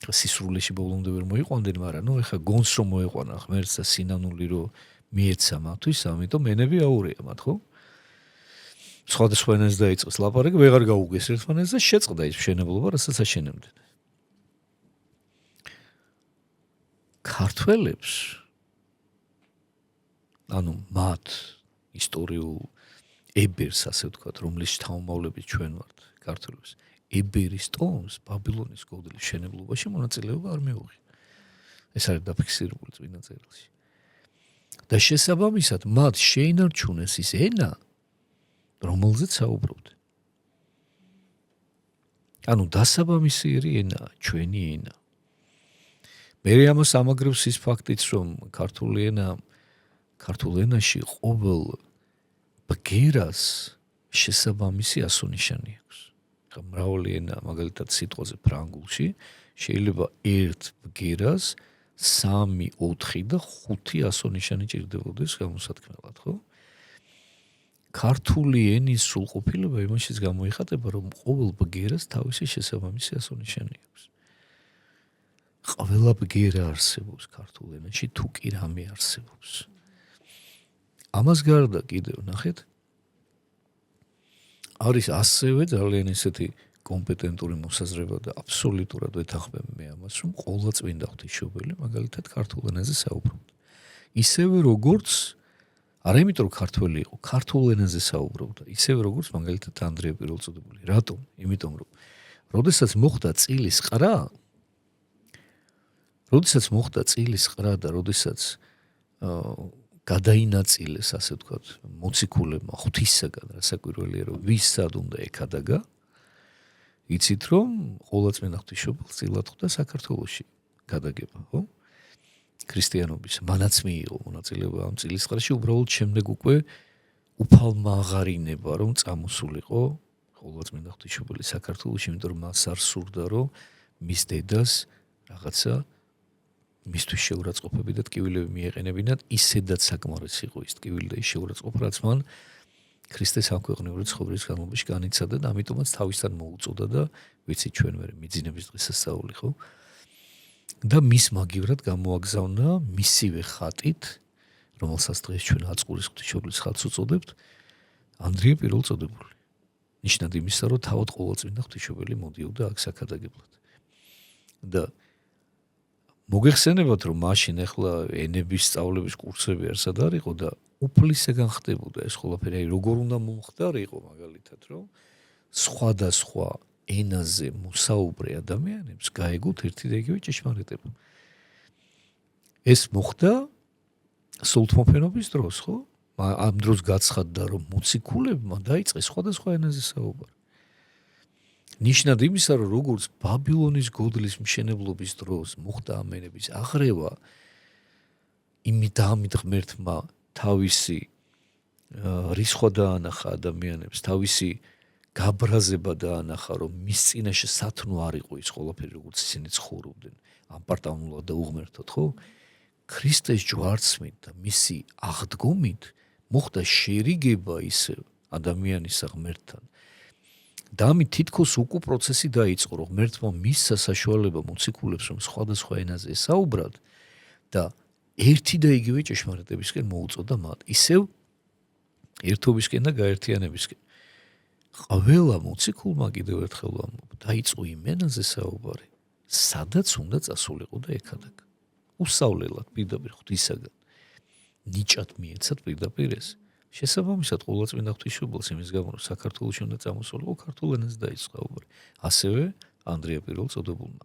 სისრულეში ბოლომდე ვერ მოიყვანდნენ, მაგრამ ნუ ეხა გონს რომ მოეყვანა ღმერთს და სინანული რომ მიეცა მათთვის, ამიტომ ენები აურია მათ, ხო? სხვადასხვა ენას დაიწყეს ლაპარაკი, ვეღარ გაუგეს ერთმანეთს და შეწყდა ის მშენებლობა, რასაც აშენებდნენ. ქართველებს ანუ მათ ისტორიულ ებერს ასე ვთქვათ, რომლის შთამომავლებით ჩვენ ვართ ქართველებს, ებერის ტომს ბაბილონის გოდლის მშენებლობაში მონაწილეობა არ მიუღია. ეს არის დაფიქსირებული წმინდა წერილში. და შესაბამისად მათ შეინარჩუნეს ის ენა, რომელზეც საუბრობდნენ. ანუ დასაბამისიერი ენაა, ჩვენი ენა. მე ამას ამაგრებს ის ფაქტიც, რომ ქართულ ენაში ყოველ ბგერას შესაბამისი ასონიშანი აქვს. ხა მრავალი ენა, მაგალითად სიტყვაზე ფრანგულში შეიძლება ერთ ბგერას 3, 4 და 5 ასონიშანი ჭირდებოდეს გამოსათქმელად, ხო? ქართული ენის სრულყოფილება იმაშიც გამოიხატება, რომ ყოველ ბგერას თავისი შესაბამისი ასონიშანი აქვს. ყველა ბგერა არსებობს ქართულ ენაში, თუ კი რამე არსებობს. ამას გარდა კიდევ ნახეთ, არის ასევე ძალიან ესეთი კომპეტენტური მოსაზრება და აბსოლუტურად ვეთანხმები მე ამას, რომ ყოვლა წმინდა ღვთისმშობელი მაგალითად ქართულ ენაზე საუბრობდა. ისევე როგორც არა იმიტომ რომ ქართველი იყო, ქართულ ენაზე საუბრობდა, ისევე როგორც მაგალითად ანდრია პირველწოდებული. რატომ? იმიტომ რომ როდესაც მოხდა წილის ყრა და როდესაც გადაინაწილეს, ასე ვთქვათ, მოციქულებმა ღვთისაგან, რასაკვირველია, რომ ვისად უნდა ეკადაგა, იცით რომ ყოვლადწმინდა ღვთისმშობელს წილად ხვდა საქართველოში გადაგება, ხო? ქრისტიანობის მანაც მიიღო მონაწილეობა ამ წილის ყრაში, უბრალოდ შემდეგ უკვე უფალმა აღარინება, რომ წამოსულიყო ყოვლადწმინდა ღვთისმშობელი საქართველოში, იმიტომ რომ მას არ სურდა, რომ მის დედას რაღაცა მისთვის შეურაცხყოფები და ტკივილები მიეყენებინათ, ისედაც საკმარისი იყო ის ტკივილი და ის შეურაცხყოფა, რაც მან ქრისტეს ამქვეყნიური ცხოვრების განმავლობაში განიცადა და ამიტომაც თავისთან მოუწოდა და ვიცით ჩვენ მე მიძინების დღესასწაული, ხო? და მის მაგივრად გამოაგზავნა მისივე ხატით, რომელსაც დღეს ჩვენ აწყურის ღვთისმშობლის ხატს უწოდებთ, ანდრია პირველწოდებული. ნიშნად იმისა, რომ თავად ყოვლადწმინდა ღვთისმშობელი მოდიოდა აქ საქადაგებლად. და მოგეხსენებათ, რომ მაშინ ახლა ენების სწავლების კურსები არსად არ იყო და უფლისგან ხდებოდა ეს ყველაფერი, როგორ უნდა მომხდარიყო მაგალითად, რომ სხვადასხვა ენაზე მოსაუბრე ადამიანებს გაეგოთ ერთი და იგივე ჭეშმარიტება. ეს მოხდა სულთმოფენობის დროს, ხო? ამ დროს გაცხადდა, რომ მოციქულებმა დაიწყეს სხვადასხვა ენაზე საუბარი. ნიშნად იმისა, რომ როგორც ბაბილონის გოდლის მშენებლობის დროს მოხდა ამ ენების აღრევა, ამით ღმერთმა თავისი რისხვა დაანახა ადამიანებს, თავისი გაბრაზება დაანახა, რომ მის წინაშე სათნო არ იყო ის ყველაფერი, როგორც ისინი ცხოვრობდნენ, ამპარტავნულად და უღმერთოდ, ხო? ქრისტეს ჯვარცმით და მისი აღდგომით მოხდა შერიგება ისევ ადამიანისა ღმერთთან. და ამით თითქოს უკუ პროცესი დაიწყო, რომ ღმერთმა მისცა საშუალება მოციქულებს, რომ სხვადასხვა ენაზე ესაუბრათ და ერთი და იგივე ჭეშმარიტებისკენ მოუწოდა მათ, ისევ ერთობისკენ და გაერთიანებისკენ. ყველა მოციქულმა კიდევ ერთხელ ვამბობ, დაიწყო იმ ენაზე საუბარი, სადაც უნდა წასულიყო და ეკადაგა. უსავლელად პირდაპირ ღვთისაგან. ნიჭად მიეცათ პირდაპირ ეს. შესაბამისად ყოვლადწმინდა ღვთისმშობელს იმის გამო, რომ საქართველოში უნდა წამოსულიყო, ქართულ ენაზე დაიწყო საუბარი. ასევე ანდრია პირველწოდებულმა.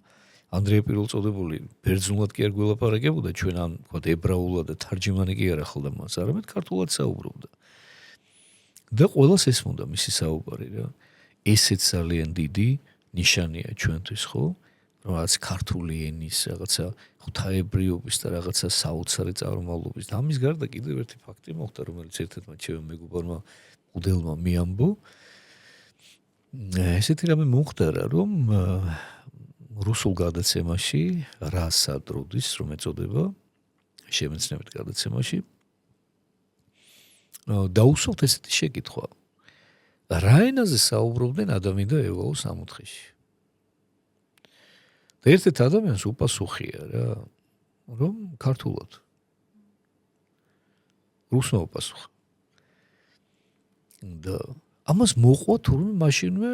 ანდრია პირველწოდებული ბერძნულად კი არ გველაპარაკებოდა, ჩვენ ამ ვთქვათ ებრაულად და თარჯიმანი კი არ ახლდა მას, არამედ ქართულად საუბრობდა. და ყველას ესმოდა მისი საუბარი რა. ესეც ძალიან დიდი ნიშანია ჩვენთვის, ხო? რაც ქართული ენის რაღაცა ღვთაებრიობის და რაღაცა საოცარი წარმომავლობის და ამის გარდა კიდევ ერთი ფაქტი მოხდა, რომელიც ერთ-ერთმა ჩემმა მეგობარმა მღვდელმა მიამბო. ესეთი რამე მომხდარა, რომ რუსულ გადაცემაში რასა დროდის, რომ ეწოდება შემეცნებით გადაცემაში დაუსვათ ესეთი შეკითხვა. რა ენაზე საუბრობდნენ ადამი და ევაო სამოთხეში? და ერთ-ერთ ადამიანს უპასუხია რა, რომ ქართულად. რუსმა უპასუხა. და ამას მოყვა თურმე მაშინვე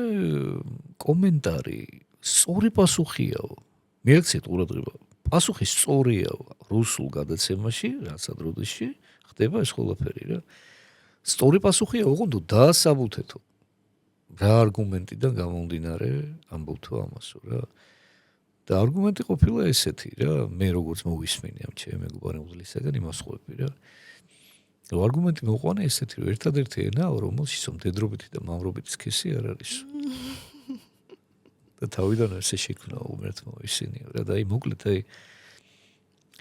კომენტარი, სწორი პასუხიაო. მიაქციეთ ყურადღება. პასუხი სწორიაო. რუსულ გადაცემაში, რაცა დროდში ხდება ეს ყველაფერი რა. სწორი პასუხია, ოღონდ დაასაბუთეთო. რა არგუმენტიდან გამომდინარე ამბობთო ამასო რა. და არგუმენტი ყოფილა ესეთი რა, მე როგორც მოვისმინე ამ ჩემი მეგობარი უძლისაგან იმას ხვევი რა. არგუმენტი მოყვანა ესეთი, რომ ერთადერთი ენა, რომელშიც მდედრობითი და მამრობითი სქესი არ არის. და თავიდან ესე შექმნა უმერთმა ისინი რა და აი მოკლედ აი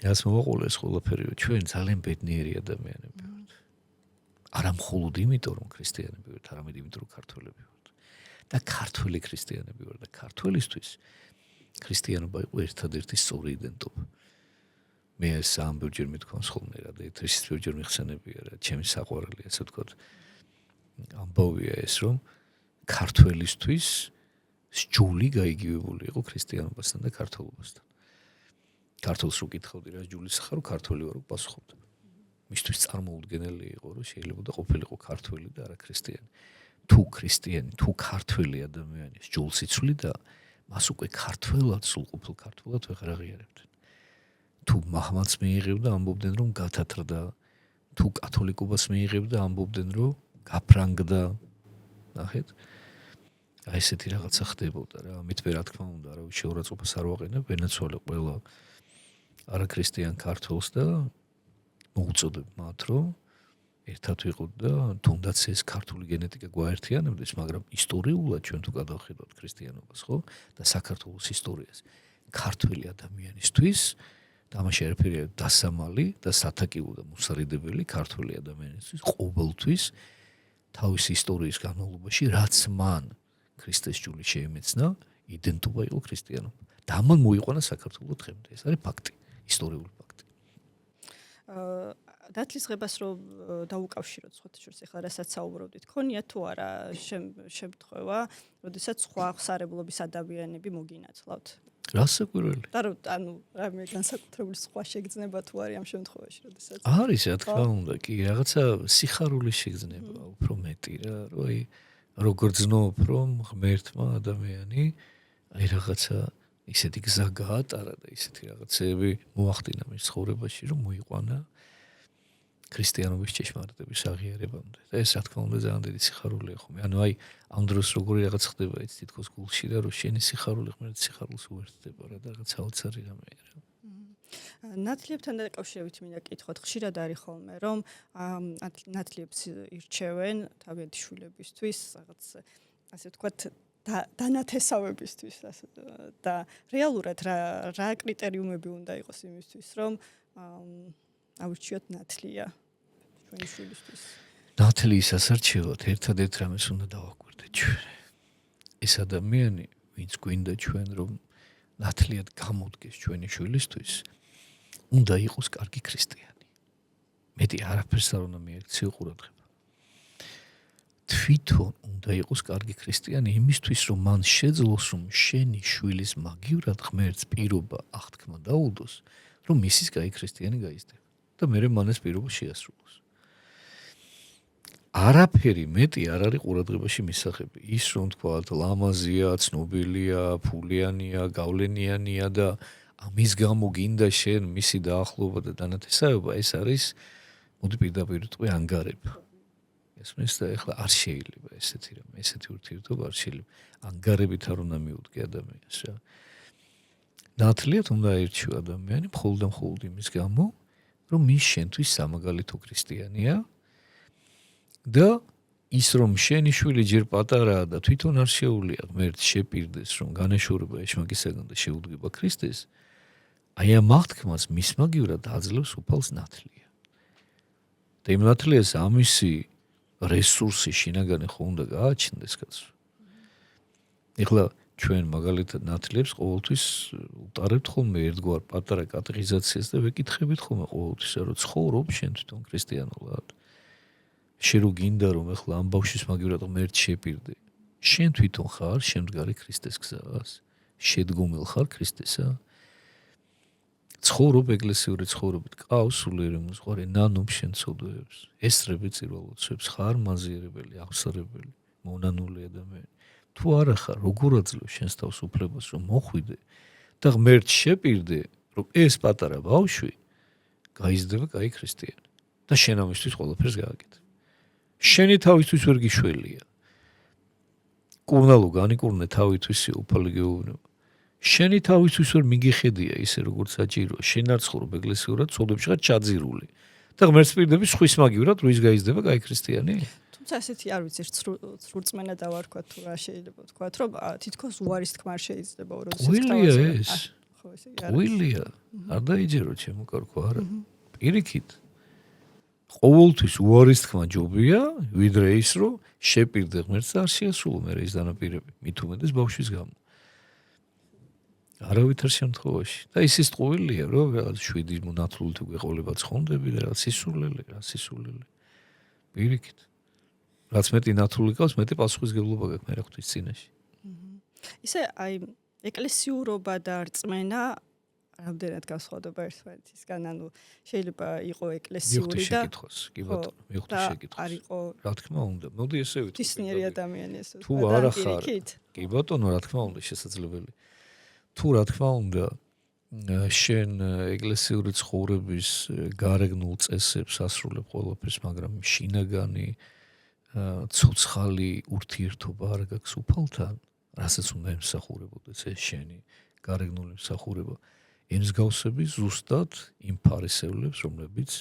რას მოვაყოლეს ყველაფერი ჩვენ ძალიან ბედნიერი ადამიანები ვართ. არა მხოლოდ იმიტომ რომ ქრისტიანები ვართ, არამედ იმიტომ რომ ქართველები ვართ. და ქართველი ქრისტიანები ვართ და ქართველისთვის ქრისტიანობა იყო ერთადერთი სწორი იდენტობა. მე ეს ამბებჯერ მithქვამს ხოლმე რა და ეთერშიც ბევრჯერ მიხსენებია რა, ჩემი საყვარელი ასე ვთქვათ ამბავია ეს რომ ქართველისთვის ჯული გაიგივებული იყო ქრისტიანობასთან და ქართულობასთან. ქართულს რო კითხავდი რა ჯულის ხარო ქართველი ვარო პასუხობდა. მისთვის წარმოუდგენელი იყო რომ შეიძლება და ყოფილიყო ქართველი და არა ქრისტიანი. თუ ქრისტიანი, თუ ქართველი ადამიანი ჯულს იცვლიდა, მას უკვე ქართველად, სულყოფილ ქართველად ვეღარ აღიარებდნენ. თუ მაჰმადს მიიღებდა, ამბობდნენ რომ გათათრდა, თუ კათოლიკობას მიიღებდა, ამბობდნენ რომ გაფრანგდა. ნახეთ? აი ესეთი რაღაცა ხდებოდა რა, ამით მე რა თქმა უნდა, არავის შეურაცხყოფას არ ვაყენებ, ვენაცვალე ყველა არაქრისტიან ქართველს და მოუწოდებ მათ, რომ ერთად ვიყოთ და თუნდაც ეს ქართული გენეტიკა გვაერთიანებდეს, მაგრამ ისტორიულად ჩვენ თუ გადავხედოთ ქრისტიანობას, ხო? და საქართველოს ისტორიას, ქართველი ადამიანისთვის თამაში არაფერი დასამალი და სათაკიო და მუსარიდებელი ქართველი ადამიანისთვის ყოველთვის თავისი ისტორიის განმავლობაში რაც მან ქრისტეს ჯული შეემეცნა, იდენტობა იყო ქრისტიანობა. და ამან მოიყვანა საქართველოს დღემდე. ეს არის ფაქტი, ისტორიული ფაქტი. დათლისღებას რომ დაუკავშიროთ სხვათაშორის ახლა რასაც საუბრობდით, ქონია თუ არა შემთხვევა, როდესაც სხვა ხსარებლობის ადამიანები მოგინაცვლავთ? რასაკვირველი? და ანუ რამე განსაკუთრებული სხვა შეგრძნება თუ არის ამ შემთხვევაში, როდესაც არის რა თქმა უნდა, კი, რაღაცა სიხარულის შეგრძნება უფრო მეტი რა, რომ აი როგორ ძნობ რომ ღმერთმა ადამიანი აი რაღაცა ისეთი გზა გაატარა და ისეთი რაღაცები მოახდინა მის ცხოვრებაში, რომ მოიყვანა ქრისტიანობის ჭეშმარიტების აღიარებამდე. და ეს რა თქმა უნდა ძალიან დიდი სიხარულია ხომ. ანუ აი ამ დროს როგორი რაღაც ხდება იცი თითქოს გულში და რომ შენი სიხარული ღმერთის სიხარულს უერთდება რა და რაღაც საოცარი რამეა რა. ნათლიებთან დაკავშირებით მინდა კითხოთ, ხშირად არის ხოლმე რომ ნათლიებს ირჩევენ თავიანთი შვილებისთვის რაღაც ასე ვთქვათ დანათესავებისთვის და რეალურად რა კრიტერიუმები უნდა იყოს იმისთვის რომ ავირჩიოთ ნათლია ჩვენი შვილისთვის. ნათლიის ასარჩევად ერთადერთ რამეს უნდა დავაკვირდეთ ჩვენ. ეს ადამიანი, ვინც გვინდა ჩვენ რომ ნათლიად გამოდგეს ჩვენი შვილისთვის, უნდა იყოს კარგი ქრისტიანი. მეტი არაფერს არ უნდა მიექციო ყურადღება. თვითონ უნდა იყოს კარგი ქრისტიანი იმისთვის, რომ მან შეძლოს, რომ შენი შვილის მაგივრად ღმერთს პირობა აღთქმა დაუდოს, რომ მისის კაი ქრისტიანი გაიზრდება და მერე მან ეს პირობა შეასრულოს. არაფერი მეტი არ არის ყურადღებაში მისაღები. ის რომ თქვათ ლამაზია, ცნობილია, ფულიანია, გავლენიანია და ამის გამო გინდა შენ მისი დაახლოება და დანათესავება, ეს არის მოდი პირდაპირ ვიტყვი ანგარება. ესმის და ეხლა არ შეიძლება ესეთი რამე, ესეთი ურთიერთობა არ შეიძლება. ანგარებით არ უნდა მიუდგე ადამიანს რა. ნათლიად უნდა ერჩიო ადამიანი მხოლოდ და მხოლოდ იმის გამო, რომ ის შენთვის სამაგალითო ქრისტიანია და ის რომ შენი შვილი ჯერ პატარაა და თვითონ არ შეუძლია ღმერთს შეპირდეს, რომ განეშორება ეშმაკისაგან და შეუდგება ქრისტეს, აი ამ აღთქმას მის მაგივრად აძლევს უფალს ნათლია. და იმ ნათლიას ამისი რესურსი შინაგანი ხო უნდა გააჩნდეს კაცო. ეხლა ჩვენ მაგალითად ნათლებს ყოველთვის უტარებთ ხოლმე ერთგვარ პატარა კატეხიზაციას და ვეკითხებით ხოლმე ყოველთვის რომ ცხოვრობ შენ თვითონ ქრისტიანულად. შენ რო გინდა რომ ეხლა ამ ბავშვის მაგივრად ღმერთს შეპირდე, შენ თვითონ ხარ შემდგარი ქრისტეს გზას? შედგომილ ხარ ქრისტესა? ცხოვრობ ეკლესიური ცხოვრობით, ყავს სულიერი მოძღვარი, ნანობს შენ ცოდვებს, ესწრები წირვალოცებს, ხარ მაზიერებელი, აღსარებელი, მონანული ადამიანი. თუ არა ხარ, როგორ აძლევ შენს თავს უფლებას, რომ მოხვიდე და ღმერთს შეპირდე, რომ ეს პატარა ბავშვი გაიზრდება კაი ქრისტიანი და შენ ამისთვის ყველაფერს გააკეთე. შენი თავისთვის ვერ გიშველია. კურნალო განიკურნე თავითვისი უფალი გეუბნება. შენი თავისთვის ვერ მიგიხედია ისე როგორც საჭიროა. შენ არ ცხოვრობ ეკლესიურად, ცოდებში ხარ ჩაძირული. და ღმერთს პირდები სხვის მაგივრად რუის გაიზრდება კაი ქრისტიანი? თუმცა ასეთი არ ვიცი სრულწმენა დავარქვათ თუ რა შეიძლება ვთქვათ, რომ თითქოს უარის თქმა არ შეიძლება, როდესაც ყველია ეს. ხო ესე კი არა. ყველია. არ დაიჯერო ჩემო კარგო არა. პირიქით. ყოველთვის უარის თქმა ჯობია, ვიდრე ის რომ შეპირდე ღმერთს და არ შეასრულო მე ის დანაპირები. მით უმეტეს ბავშვის გამო. არავითარ შემთხვევაში. და ისიც ყოველია რომ რაღაც 7 მონათლული თუ გეყოლება ცხონდები და რაღაც სისულელი. პირიქით. რაც მეტი ნათლული ყავს, მეტი პასუხისგებლობა გაქვს მე რა ღვთის წინაშე. ისე აი ეკლესიურობა და რწმენა რამდენად განსხვავდება ერთმანეთისგან, ანუ შეიძლება იყო ეკლესიური და შეკითხოს, კი ბატონო, მივხვდი შეკითხოს. არ იყო რა თქმა უნდა, მოდი ესე ვიტყვი. ისნიერი ადამიანი ესე თუ არა ხარ, კი ბატონო, რა თქმა უნდა, შესაძლებელი. თუ რა თქმა უნდა, შენ ეკლესიური ცხოვრების გარეგნულ წესებს ასრულებ ყველაფერს, მაგრამ შინაგანი ცოცხალი ურთიერთობა არ გაქვს უფალთან, რასაც უნდა ემსახურებოდეს ეს შენი გარეგნული მსახურება. ემსგავსები ზუსტად იმ ფარისევლებს, რომლებიც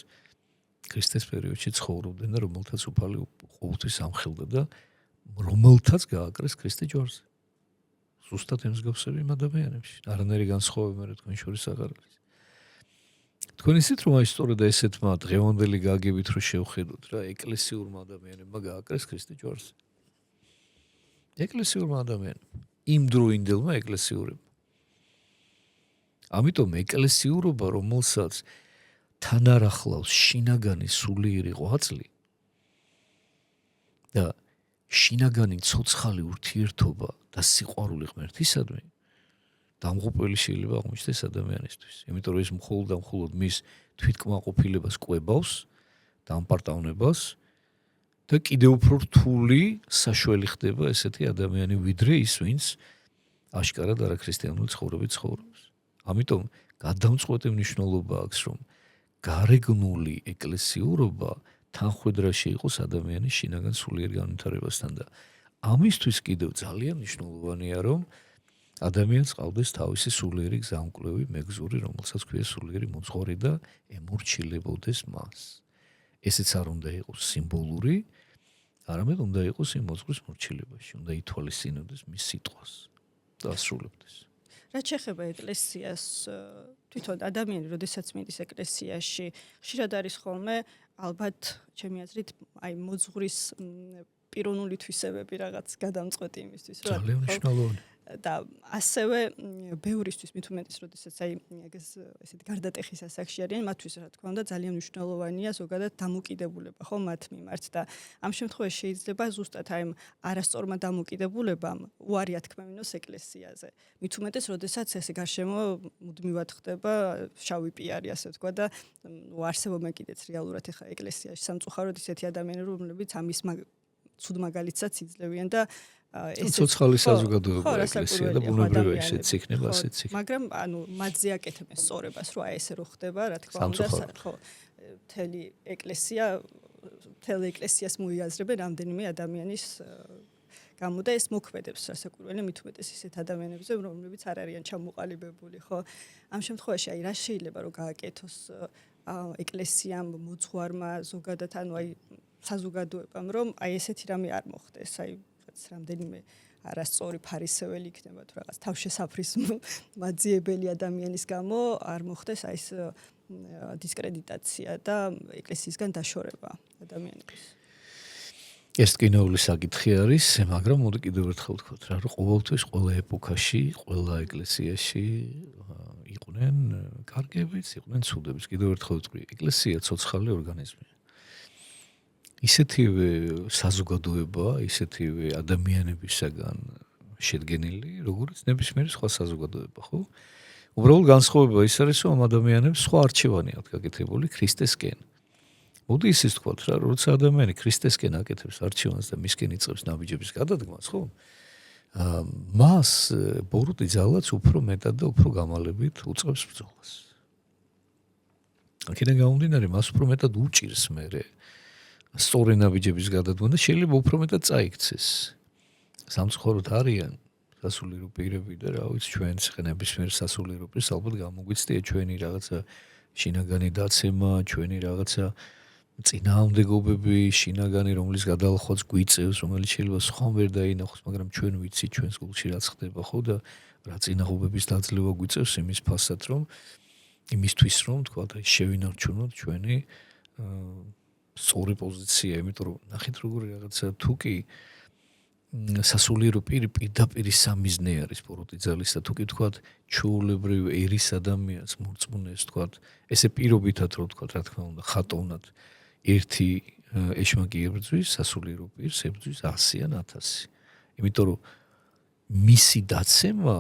ქრისტეს პერიოდში ცხოვრობდნენ და რომელთაც უფალი ყოველთვის ამხელდა და რომელთაც გააკრეს ქრისტე ჯვარზე. ზუსტად ემსგავსები იმ ადამიანებში. არანაირი განსხვავება მე თქვენ შორის აღარ არის. თქვენ ისეთ რომ აი სწორედ ესეთმა დღევანდელი გაგებით რომ შევხედოთ რა ეკლესიურმა ადამიანებმა გააკრეს ქრისტე ჯვარზე. ეკლესიურმა ადამიანებმა, იმ დროინდელმა ეკლესიურებმა. ამიტომ ეკლესიურობა, რომელსაც თან არ ახლავს შინაგანი სულიერი ღვაწლი და შინაგანი ცოცხალი ურთიერთობა და სიყვარული ღმერთისადმი, დამღუპველი შეიძლება აღმოჩნდეს ადამიანისთვის. იმიტომ რომ ეს მხოლოდ მის თვითკმაყოფილებას კვებავს, დამპარტავნებას და კიდევ უფრო რთული საშველი ხდება ესეთი ადამიანი, ვიდრე ის, ვინც აშკარად არაქრისტიანული ცხოვრებით ცხოვრობს. ამიტომ გადამწყვეტი მნიშვნელობა აქვს, რომ გარეგნული ეკლესიურობა თანხვედრაში იყოს ადამიანის შინაგან სულიერ განვითარებასთან და ამისთვის კიდევ ძალიან მნიშვნელოვანია, რომ ადამიანს ყავდეს თავისი სულიერი გზამკვლევი მეგზური, რომელსაც ქვია სულიერი მოძღვარი და ემორჩილებოდეს მას. ესეც არ უნდა იყოს სიმბოლური, არამედ უნდა იყოს იმ მოძღვრის მორჩილებაში, უნდა ითვალისწინებდეს მის სიტყვას და ასრულებდეს. რაც შეეხება ეკლესიას, თვითონ ადამიანი, როდესაც მიდის ეკლესიაში, ხშირად არის ხოლმე ალბათ ჩემი აზრით, აი მოძღვრის პიროვნული თვისებები რაღაც გადამწყვეტი იმისთვის, რომ ძალიან მნიშვნელოვანი. და ასევე ბევრისთვის მით უმეტეს, როდესაც აი ესეთი გარდატეხის ასაკში არიან, მათთვის რა თქმა უნდა ძალიან მნიშვნელოვანია ზოგადად დამოკიდებულება ხო მათ მიმართ და ამ შემთხვევაში შეიძლება ზუსტად აი არასწორმა დამოკიდებულებამ უარი ათქმევინოს ეკლესიაზე. მით უმეტეს, როდესაც ესე გარშემო მუდმივად ხდება შავი პიარი, ასე ვთქვა და არსებობენ კიდეც რეალურად ეხა ეკლესიაში სამწუხაროდ ისეთი ადამიანები, რომლებიც ამის ცუდ მაგალითსაც იძლევიან და ცოცხალი საზოგადოება ეკლესია და ბუნებრივია ესეც იქნება, ასეც იქნება. მაგრამ ანუ მათზე აკეთებენ სწორებას, რომ აი ესე რო ხდება, რა თქმა უნდა, ხო, მთელი ეკლესიას მოიაზრებენ რამდენიმე ადამიანის გამო და ეს მოქმედებს რასაკვირველია მით უმეტეს ისეთ ადამიანებზე, რომლებიც არ არიან ჩამოყალიბებული, ხო? ამ შემთხვევაში აი რა შეიძლება რომ გააკეთოს ეკლესიამ, მოძღვარმა, ზოგადად ანუ აი საზოგადოებამ, რომ აი ესეთი რამე არ მოხდეს, აი რამდენიმე არასწორი ფარისეველი იქნება თუ რაღაც თავშესაფრის მაძიებელი ადამიანის გამო არ მოხდეს აი ეს დისკრედიტაცია და ეკლესიისგან დაშორება ადამიანების. ეს კინოული საკითხი არის, მაგრამ მოდი კიდევ ერთხელ ვთქვათ რა, რომ ყოველთვის ყველა ეპოქაში, ყველა ეკლესიაში იყვნენ კარგებიც, იყვნენ ცუდებიც. კიდევ ერთხელ ვთქვი, ეკლესია ცოცხალი ორგანიზმია. ისეთივე საზოგადოება, ისეთივე ადამიანებისაგან შედგენილი, როგორც ნებისმიერი სხვა საზოგადოება, ხო? უბრალოდ განსხვავება ის არის, რომ ამ ადამიანებს სხვა არჩევანი აქვს გაკეთებული ქრისტესკენ. მოდი ისიც ვთქვათ რა, როცა ადამიანი ქრისტესკენ აკეთებს არჩევანს და მისკენ იწყებს ნაბიჯების გადადგმას, ხო? მას ბოროტი ძალაც უფრო მეტად და უფრო გამალებით უწყებს ბრძოლას. აქედან გამომდინარე, მას უფრო მეტად უჭირს მერე სწორი ნაბიჯების გადადგმა და შეიძლება უფრო მეტად წაიქცეს. სამწუხაროდ არიან სასულიერო პირები და რა ვიცი ჩვენც ნებისმიერ სასულიერო პირს ალბათ გამოგვიცდია ჩვენი რაღაცა შინაგანი დაცემა, ჩვენი რაღაცა წინააღმდეგობები, შინაგანი რომლის გადალახვაც გვიწევს, რომელიც შეიძლება სხვა ვერ დაინახოს, მაგრამ ჩვენ ვიცით ჩვენს გულში რაც ხდება, ხო და რა წინააღმდეგობის დაძლევა გვიწევს იმის ფასად, რომ იმისთვის რომ თქვა და შევინარჩუნოთ ჩვენი სწორი პოზიცია, იმიტომ რომ ნახეთ როგორი რაღაცა თუკი სასულიერო პირი პირდაპირ სამიზნე არის პოროტიძალის და თუკი თქვა ჩვეულებრივ ერის ადამიანს მორწმუნეს თქვა ესე პირობითად რომ თქვა რა თქმა უნდა ხატოვნად ერთი ეშმაკი ებრძვის სასულიერო პირს ებრძვის 100-ან 1000. იმიტომ რომ მისი დაცემა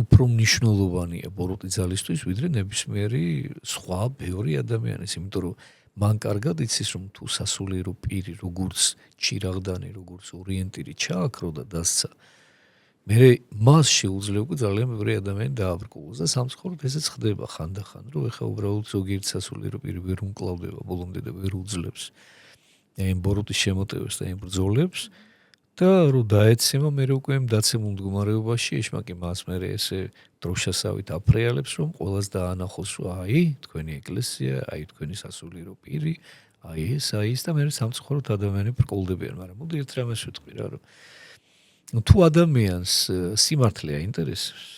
უფრო მნიშვნელოვანია პოროტიძალისთვის ვიდრე ნებისმიერი სხვა ბევრი ადამიანის, იმიტომ რომ მან კარგად იცის რომ თუ სასულიერო პირი როგორც ჩირაღდანი, როგორც ორიენტირი ჩააქრო და დასცა, მე მას შეუძლია ძალიან ბევრი ადამიანი დააბრკოლოს და სამწუხაროდ ესეც ხდება ხანდახან, რომ ეხა უბრალოდ ზოგიერთ სასულიერო პირი ვერ უმკლავდება ბოლომდე და ვერ უძლებს იმ ბოროტის შემოტევას და იმ ბრძოლებს და რომ დაეცემა მე უკვე იმ დაცემულ მდგომარეობაში ეშმაკი მას მე ესე დროშასავით აფრეალებს რომ ყველას დაანახოს რომ აი თქვენი ეკლესია, აი თქვენი სასულიერო პირი, აი ეს და მე სამწუხაროდ ადამიანები ბრკოლდებიან, მაგრამ მოდი ერთ რამეს ვიტყვი რა რომ თუ ადამიანს სიმართლე აინტერესებს,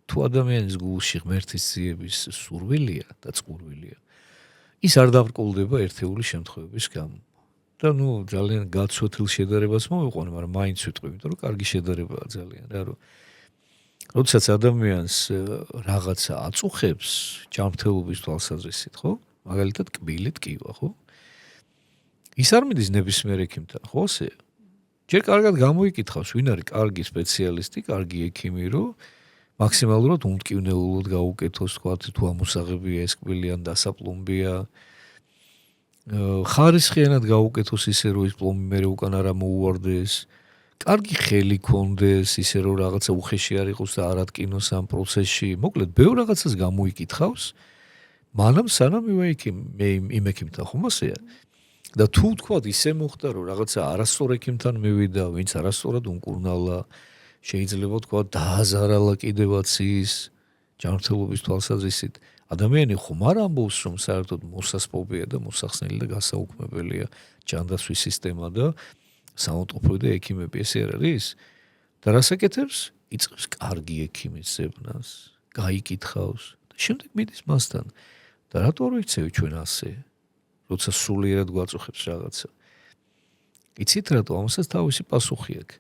თუ ადამიანის გულში ღმერთის ძიების სურვილია და წყურვილია, ის არ დაბრკოლდება ერთეული შემთხვევების გამო. და ძალიან გაცვეთილ შედარებას მოვიყვანე, მაგრამ მაინც ვიტყვი, იმიტომ რომ კარგი შედარებაა ძალიან რა რომ როდესაც ადამიანს რაღაცა აწუხებს ჯანმრთელობის თვალსაზრისით, ხო? მაგალითად კბილით კივა, ხო? ის არ მიდის ნებისმიერ ექიმთან, ხო ასე? ჯერ კარგად გამოიკითხავს, ვინ არის კარგი სპეციალისტი, კარგი ექიმი, რომ მაქსიმალურად უმტკივნეულოდ გაუკეთოს, თქვა თუ ამოსაღებია ეს კბილი ან დასაპლომბია. ხარისხიანად გაუკეთოს ისე რომ ის პლომბი მერე უკან არ მოუვარდეს. კარგი ხელი კონდეს, ისე რომ რაღაცა უხეში არ იყოს და არ ატკინოს ამ პროცესში. მოკლედ, ბევრ რაღაცას გამოიკითხავს, მანამ სანამ იმ ექიმთან ხომ ასეა? და თუ თქვა ისე მოხდა რომ რაღაცა არასწორ ექიმთან მივიდა, ვინც არასწორად უმკურნალა, შეიძლება თქვა დააზარალა კიდევაც ის ჯანმრთელობის თვალსაზრისით. ადამიანი ხომ არ ამბობს რომ საერთოდ მოსასპობია და მოსახსნელი და გასაუქმებელია ჯანდაცვის სისტემა და საავადმყოფო და ექიმები ესე არ არის? და რას აკეთებს? იწყებს კარგი ექიმის ზებნას, გაიკითხავს და შემდეგ მიდის მასთან. და რატო არ ვიცევი ჩვენ ასე? როცა სულიერად გვაწუხებს რაღაცა. იცით რატო? ამასაც თავისი პასუხი აქვს.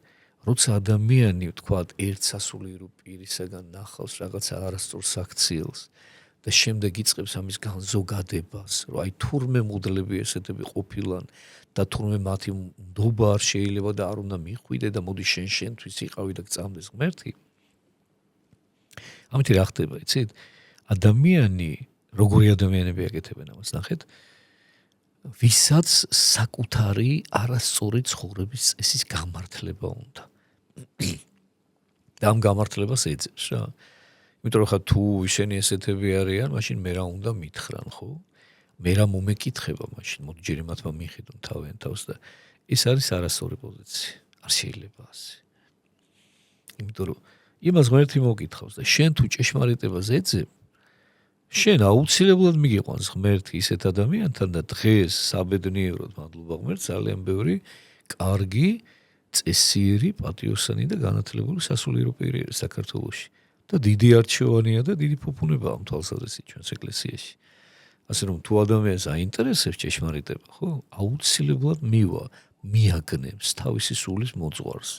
როცა ადამიანი თქვათ ერთ სასულიერო პირისაგან ნახავს რაღაცა არასწორ საქციელს და შემდეგ იწყებს ამის განზოგადებას, რომ აი თურმე მუდლები ესეთები ყოფილან და თურმე მათი ნდობა არ შეიძლება და არ უნდა მიხვიდე და მოდი შენთვის იყავი და გწამდეს ღმერთი. ამით რა ხდება, იცით? ადამიანი, როგორი ადამიანები აკეთებენ ამას, ნახეთ? ვისაც საკუთარი არასწორი ცხოვრების წესის გამართლება უნდა. და ამ გამართლებას ეძებს რა. იმიტომ რომ ხა თუ შენი ესეთები არიან, მაშინ მე რა უნდა მითხრან, ხო? მე რა მომეკითხება მაშინ, მოდი ჯერ იმათმა მიხედონ თავიანთ თავს და ეს არის არასწორი პოზიცია. არ შეიძლება ასე. იმიტომ რომ იმას ღმერთი მოგითხავს და შენ თუ ჭეშმარიტებას ეძებ, შენ აუცილებლად მიგიყვანს ღმერთი ისეთ ადამიანთან და დღეს საბედნიეროდ მადლობა ღმერთს ძალიან ბევრი კარგი წესიერი, პატიოსანი და განათლებული სასულიერო პირი არის საქართველოში. და დიდი არჩევანია და დიდი ფუფუნება ამ თვალსაზრისით ჩვენს ეკლესიაში. ასე რომ თუ ადამიანს აინტერესებს ჭეშმარიტება, ხო, აუცილებლად მიაგნებს თავისი სულის მოძღვარს.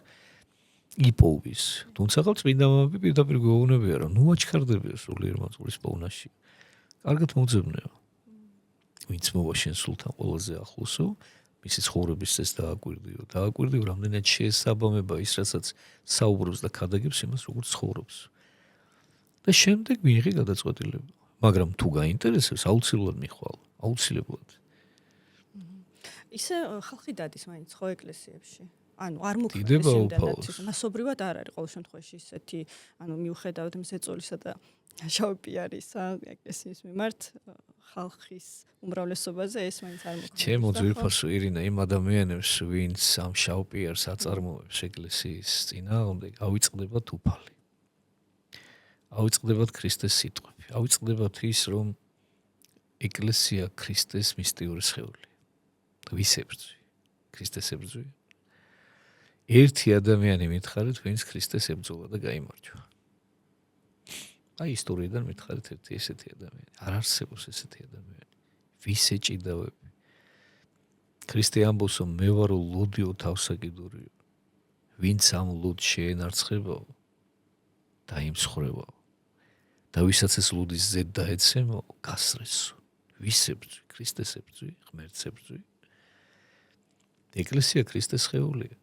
იპოვის. თუმცა წმინდა მამები პირდაპირ გვეუბნებიან, რომ აჩქარდებია სულიერ მოძღვრის პოვნაში. კარგად მოძებნეო. ვინც მოვა შენ სულთან ყველაზე ახლოსო, მისი ცხოვრების წესს დააკვირდიო, რამდენად შეესაბამება ის, რასაც საუბრობს და ქადაგებს იმას, როგორც ცხოვრობს. და შემდეგ მიიღე გადაწყვეტილება. მაგრამ თუ გაინტერესებს, აუცილებლად მიხვალ, აუცილებლად. ისე ხალხი დადის მაინც ხო ეკლესიებში. ანუ არ მოგხდეს იმდანაც მასობრივად არ არის ყოველ შემთხვევაში ისეთი, ანუ მიუხედავად მზეწოლისა და შავი პიარისა ეკლესიის მიმართ, ხალხის უმრავლესობაზე ეს მაინც არ მოხდა. ჩემო ძვირფასო ირინა იმ ადამიანებს ვინც ამ შავ პიერს აწარმოებს ეკლესიის წინააღმდეგ ავიწყდებათ უფალი. ავიწყდებათ ქრისტეს სიტყვები. ავიწყდებათ ის რომ ეკლესია ქრისტეს მისტიური სხეულია. ვის ებრძვი? ქრისტეს ებრძვი. ერთი ადამიანი მითხარით ვინც ქრისტეს ებრძოლა და გაიმარჯვა. აი ისტორიიდან მითხარით ერთი ესეთი ადამიანი. არ არსებობს ესეთი ადამიანი. ვის ეჭიდავები? ქრისტე ამბობს რომ მე ვარო ლოდიო თავსაკიდურიო. ვინც ამ ლუდს შეენარცხებაო დაიმსხვრევაო. და ვისაც ეს ლუდის ზედ დაეცემო გასრესო. ვის ებრძვი? ქრისტეს ებრძვი, ღმერთს ებრძვი. ეკლესია ქრისტეს სხეულია.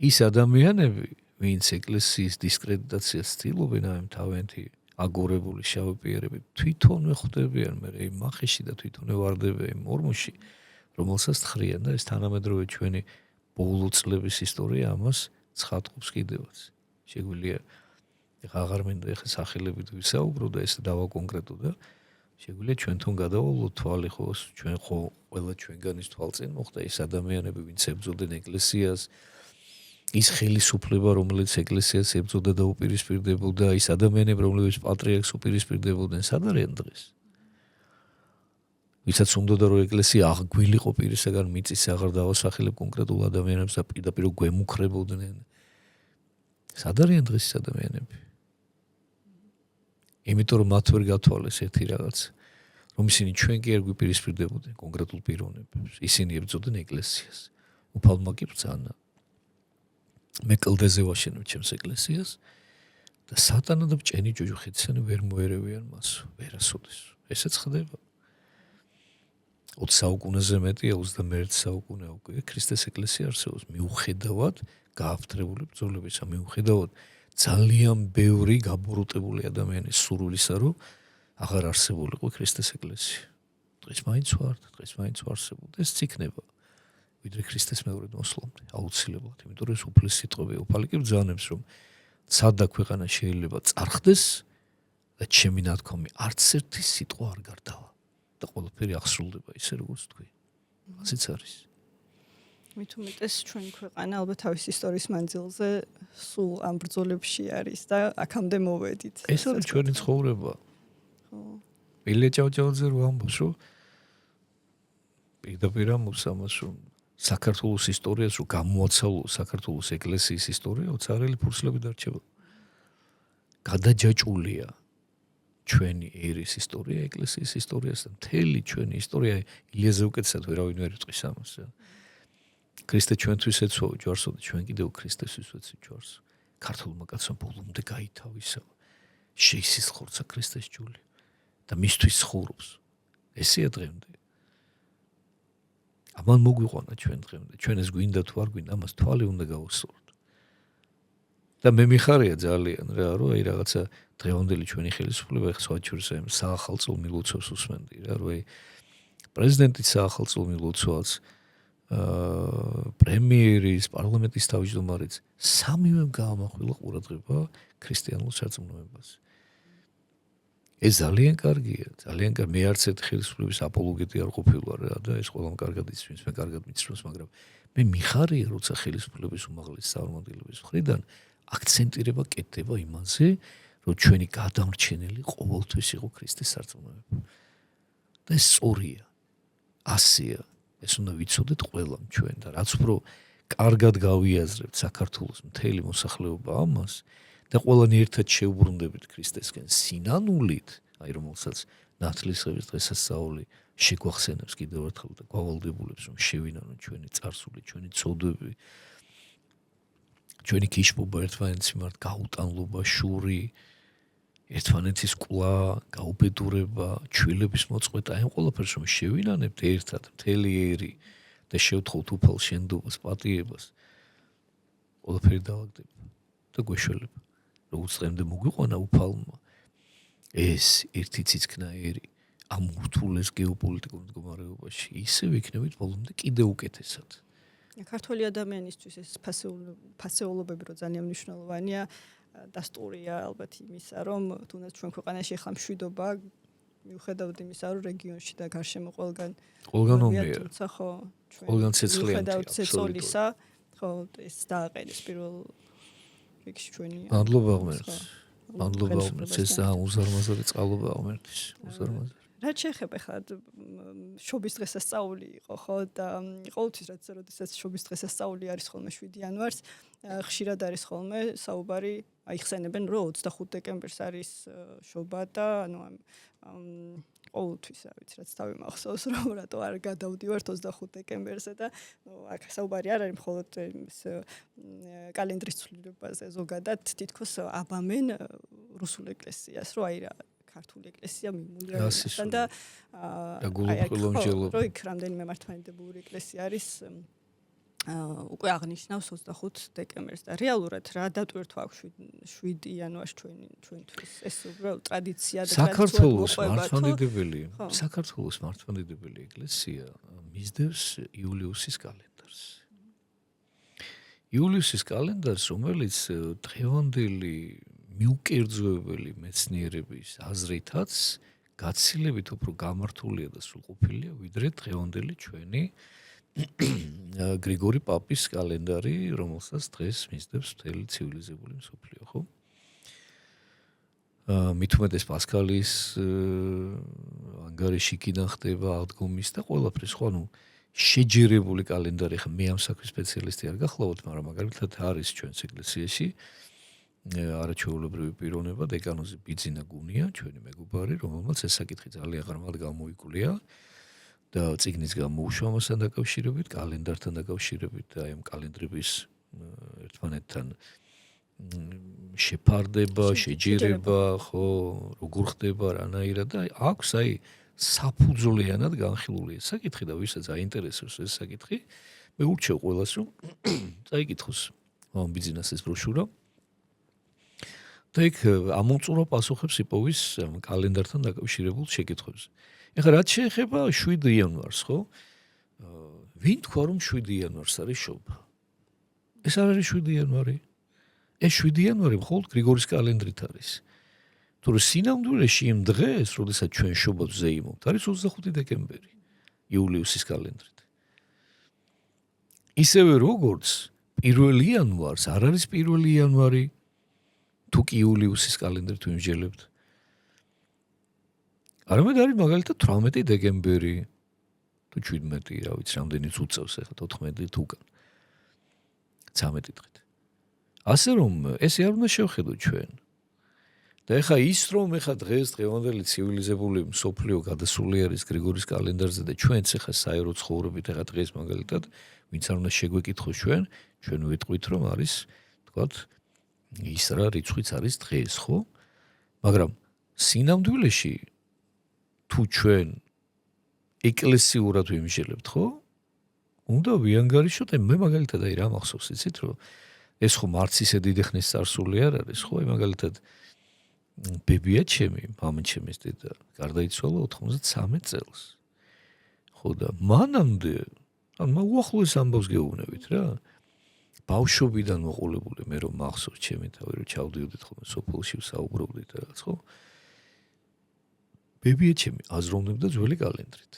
ის ადამიანები, ვინც ეკლესიის დისკრედიტაციას ცდილობენ, აი თავენთი აგორებული შავი პიერები თვითონვე ხვდებიან მე იმ მახეში და თვითონვე ვარდებიან იმ ორმოში, რომელსაც თხრიან და ეს თანამედროვე ჩვენი ბოლო წლების ისტორია ამას ცხადყოფს კიდევაც. შეგვიძლია ეხა აღარ მინდა ეხა სახელებით ვისაუბრო და ეს დავაკონკრეტო და შეგვიძლია ჩვენთან გადავალოთ თვალი ხო ჩვენ ხო ყველა ჩვენგანის თვალწინ მოხდა ეს ადამიანები ვინც ებრძოდნენ ეკლესიას ის ხელისუფლება რომელიც ეკლესიას ებრძოდა და უპირისპირდებოდა ის ადამიანები რომლებიც პატრიარქს უპირისპირდებოდნენ სად არიან დღეს ვისაც უნდოდა რომ ეკლესია აღგვილიყო პირისაგან მიწის აღარ დავასახელებ კონკრეტულ ადამიანებს და პირდაპირ გვემუქრებოდნენ სად არიან დღეს ეს ადამიანები იმიტომ რომ მათ ვერ გათვალეს ერთი რაღაც რომ ისინი ჩვენ კი არ გვიპირისპირდებოდნენ კონკრეტულ პიროვნებებს ისინი ებრძოდნენ ეკლესიას უფალმა კი ბრძანა მე კლდეზე ვაშენებ ჩემს ეკლესიას და სატანა და ბჭენი ჯოჯოხეთისანი ვერ მოერევიან მას ვერასოდეს ესეც ხდება 20 საუკუნეზე მეტია 21 საუკუნე უკვე ქრისტეს ეკლესია არსებობს მიუხედავად გააფთრებული ბრძოლებისა მიუხედავად ძალიან ბევრი გაბოროტებული ადამიანის სურვილისა რომ აღარ არსებულიყო ქრისტეს ეკლესია დღეს მაინც ვართ დღეს მაინც ვარსებობ ეს ციქნება ვიდრე ქრისტეს მეორედ მოსვლამდე აუცილებლად იმიტომ რომ ეს უფლის სიტყვები უფალი კი ბრძანებს რომ ცადა ქვეყანა შეიძლება წარხდეს და ჩემი ნათქვამი არც ერთი სიტყვა არ გარდავა და ყველაფერი აღსრულდება ისე როგორც თქვი ასეც არის მით უმეტეს ჩვენი ქვეყანა ალბათ თავის ისტორიის მანძილზე სულ ამ ბრძოლებში არის და აქამდე მოვედით ეს არის ჩვენი ცხოვრება ხო ილია ჭავჭავაძე რო ამბობს რომ პირდაპირ ამბობს ამას რომ საქართველოს ისტორიას რო გამოაცალო საქართველოს ეკლესიის ისტორია უცარელი ფურცლები დარჩება გადაჯაჭულია ჩვენი ერის ისტორია ეკლესიის ისტორიასთან მთელი ჩვენი ისტორია ილიაზე უკეთესად ვერავინ ვერ იტყვის ამას ქრისტე ჩვენთვის ეცვა ჯვარსო და ჩვენ კიდევ ქრისტესთვის ვეცი ჯვარს ქართულმა კაცმა ბოლომდე გაითავისა შეისხორცა ქრისტეს ჯული და მისთვის ცხოვრობს ესეა დღემდე ამან მოგვიყვანა ჩვენ დღემდე ჩვენ ეს გვინდა თუ არ გვინდა ამას თვალი უნდა გავუსწოროთ და მე მიხარია ძალიან რა რომ აი რაღაცა დღევანდელი ჩვენი ხელისუფლება ეხლა სხვაჩურს ამ საახალწლო მილოცავს უსმენდი რა რომ აი პრეზიდენტი საახალწლო მილოცვას პრემიერის პარლამენტის თავმჯდომარეს სამივე გაამახვილა ყურადღება ქრისტიანულ სარწმუნოებას ეს ძალიან კარგია ძალიან კარგი მე არც ერთ ხელისუფლების აპოლოგეტი არ ყოფილვარ რა და ეს ყველამ კარგად იცის მე კარგად მიცნობს მაგრამ მე მიხარია როცა ხელისუფლების უმაღლესი წარმომადგენლების მხრიდან აქცენტირება კეთდება იმაზე რომ ჩვენი გადამრჩენელი ყოველთვის იყო ქრისტეს სარწმუნოება და ეს სწორია ასია ეს უნდა ვიცოდეთ ყველამ ჩვენ და რაც უფრო კარგად გავიაზრებთ საქართველოს მთელი მოსახლეობა ამას და ყველანი ერთად შევუბრუნდებით ქრისტესკენ სინანულით, აი რომელსაც ნათლისღების დღესასწაული შეგვახსენებს კიდევ ერთხელ და გავალდებულებს რომ შევინანოთ ჩვენი წარსული, ჩვენი ცოდვები, ჩვენი კიშპობა ერთმანეთის მიმართ გაუტანლობა, შური, ერთმანეთის კვლა, გაუბედურება, ჩვილების მოწყვეტა, ამ ყველაფერს რომ შევინანებთ ერთად მთელი ერი და შევთხოვთ უფალ შენდობას, პატიებას, ყველაფერი დავაგდება და გვეშველება. როგორც დღემდე მოგვიყვანა უფალმა ეს ერთი ციცქნაერი ამ ურთულეს გეოპოლიტიკურ მდგომარეობაში ისევ იქნებით ბოლომდე კიდევ უკეთესად. ქართველი ადამიანისთვის ეს ფასეულობები რო ძალიან მნიშვნელოვანია, დასტურია ალბათ იმისა, რომ თუნდაც ჩვენ ქვეყანაში ახლა მშვიდობა მიუხედავად იმისა, რომ რეგიონში და გარშემო ყველგან ომია. თუმცა ხო ყველგან ცეცხლიანია. მიუხედავად ცეცხლისა, ხო ეს დააყენეს პირველ რიგში ჩვენი. მადლობა ღმერთს. მადლობა ღმერთს, ეს უზარმაზარი წყალობა ღმერთის. უზარმაზარი. რაც შეეხება ხა შობის დღესასწაული იყო ხო და ყოველთვის როდესაც შობის დღესასწაული არის ხოლმე 7 იანვარს ხშირად არის ხოლმე საუბარი აიხსენებენ რომ 25 დეკემბერს არის შობა და ანუ ყოველთვის რა ვიცი რაც თავი მახსოვს რომ რატო არ გადავდივართ 25 დეკემბერზე და აქ საუბარი არ არის მხოლოდ ის კალენდრის ცვლილებაზე ზოგადად თითქოს აბამენ რუსულ ეკლესიას რომ აი რა ქართული ეკლესია მიმული არის და აი იქ რამდენიმე მართლმადიდებლური ეკლესია არის უკვე აღნიშნავს 25 დეკემბერს და რეალურად რა დატვირთვა აქვს 7 იანვარს ჩვენთვის ეს უბრალოდ ტრადიცია და საქართველოს მართლმადიდებელი ეკლესია მისდევს იულიუსის კალენდარს. იულიუსის კალენდარს, რომელიც დღევანდელი მიუკერძოებელი მეცნიერების აზრითაც გაცილებით უფრო გამართულია და სრულყოფილია ვიდრე დღევანდელი ჩვენი გრიგორი პაპის კალენდარი, რომელსაც დღეს მისდევს მთელი ცივილიზებული მსოფლიო, ხო? მით უმეტეს პასკალის ანგარიში კიდან ხდება აღდგომის და ყველაფრის, ხო, ანუ შეჯერებული კალენდარი, ხა მე ამ საქმის სპეციალისტი არ გახლავთ, მაგრამ მაგალითად არის ჩვენს ეკლესიაში არაჩვეულებრივი პიროვნება დეკანოზი ბიძინა გუნია, ჩვენი მეგობარი, რომელმაც ეს საკითხი ძალიან ღრმად გამოიკვლია და წიგნის გამოუშვა ამასთან დაკავშირებით, კალენდართან დაკავშირებით და აი ამ კალენდრების ერთმანეთთან შეფარდება, შეჯერება, ხო, როგორ ხდება, რანაირად და აქვს აი საფუძვლიანად განხილული ეს საკითხი და ვისაც აინტერესებს ეს საკითხი, მე ურჩევ ყველას რომ წაიკითხოს ამ ბიძინას ეს ბროშურა. და იქ ამოწურო პასუხებს იპოვის კალენდართან დაკავშირებულ შეკითხვებზე. ეხლა რაც შეეხება 7 იანვარს, ხო? ვინ თქვა რომ 7 იანვარს არის შობა? ეს არ არის 7 იანვარი. ეს 7 იანვარი მხოლოდ გრიგორის კალენდრით არის. თორე სინამდვილეში იმ დღეს, როდესაც ჩვენ შობად ვზეიმობთ, არის 25 დეკემბერი იულიუსის კალენდრით. ისევე როგორც 1 იანვარს არ არის 1 იანვარი თუ კი იულიუსის კალენდრით ვიმსჯელებთ. არამედ არის მაგალითად 18 დეკემბერი თუ 17, რა ვიცი, რამდენიც უწევს ახლა 14 უკან. 13 დღით. ასე რომ ესე არ უნდა შევხედოთ ჩვენ. და ეხა ის რომ ეხა დღევანდელი ცივილიზებული მსოფლიო გადასული არის გრიგორის კალენდარზე და ჩვენც ეხა საერო ცხოვრებით ეხა დღეს მაგალითად ვინც არ უნდა შეგვეკითხოს ჩვენ ვიტყვით რომ არის თქვათ ის რა რიცხვიც არის დღეს, ხო? მაგრამ სინამდვილეში თუ ჩვენ ეკლესიურად ვიმსჯელებთ, ხო? უნდა ვიანგარიშოთ, მე მაგალითად აი რა მახსოვს, იცით რომ ეს ხო მარცისე დიდი ხნის წარსული არ არის, ხო? აი მაგალითად ბებია ჩემი, მამაჩემის დედა, გარდაიცვალა 93 წელს. ხო და მანამდე, ანუ უახლოეს ამბავს გეუბნებით რა. ბავშვობიდან მოყოლებული მე რომ მახსოვს ჩემი თავი რომ ჩავდიოდით ხოლმე სოფელში ვსაუბრობდით რაღაც, ხო? ბებია ჩემი აზროვნებდა ძველი კალენდრით.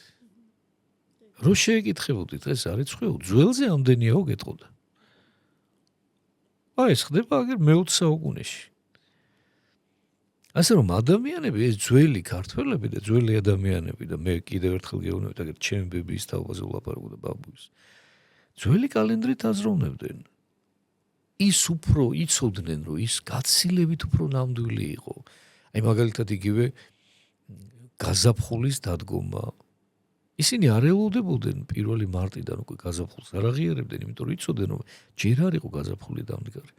რო შეეკითხებოდით ეს არის ხვეო, ძველზე ამდენიაო გეტყოდა. აი ეს ხდება აგერ მე-20 საუკუნეში. ასე რომ ადამიანები ეს ძველი ქართველები და ძველი ადამიანები და მე კიდევ ერთხელ გეუბნებით აგერ ჩემი ბებიის თაობაზე ვლაპარაკობ და ბაბუის. ძველი კალენდრით აზროვნებდნენ. ის უფრო იცოდნენ რომ ის გაცილებით უფრო ნამდვილი იყო. აი მაგალითად იგივე გაზაფხულის დადგომა. ისინი არ ელოდებოდნენ 1 მარტიდან უკვე გაზაფხულს არ აღიარებდნენ, იმიტომ რომ იცოდნენ რომ ჯერ არ იყო გაზაფხული დამდგარი.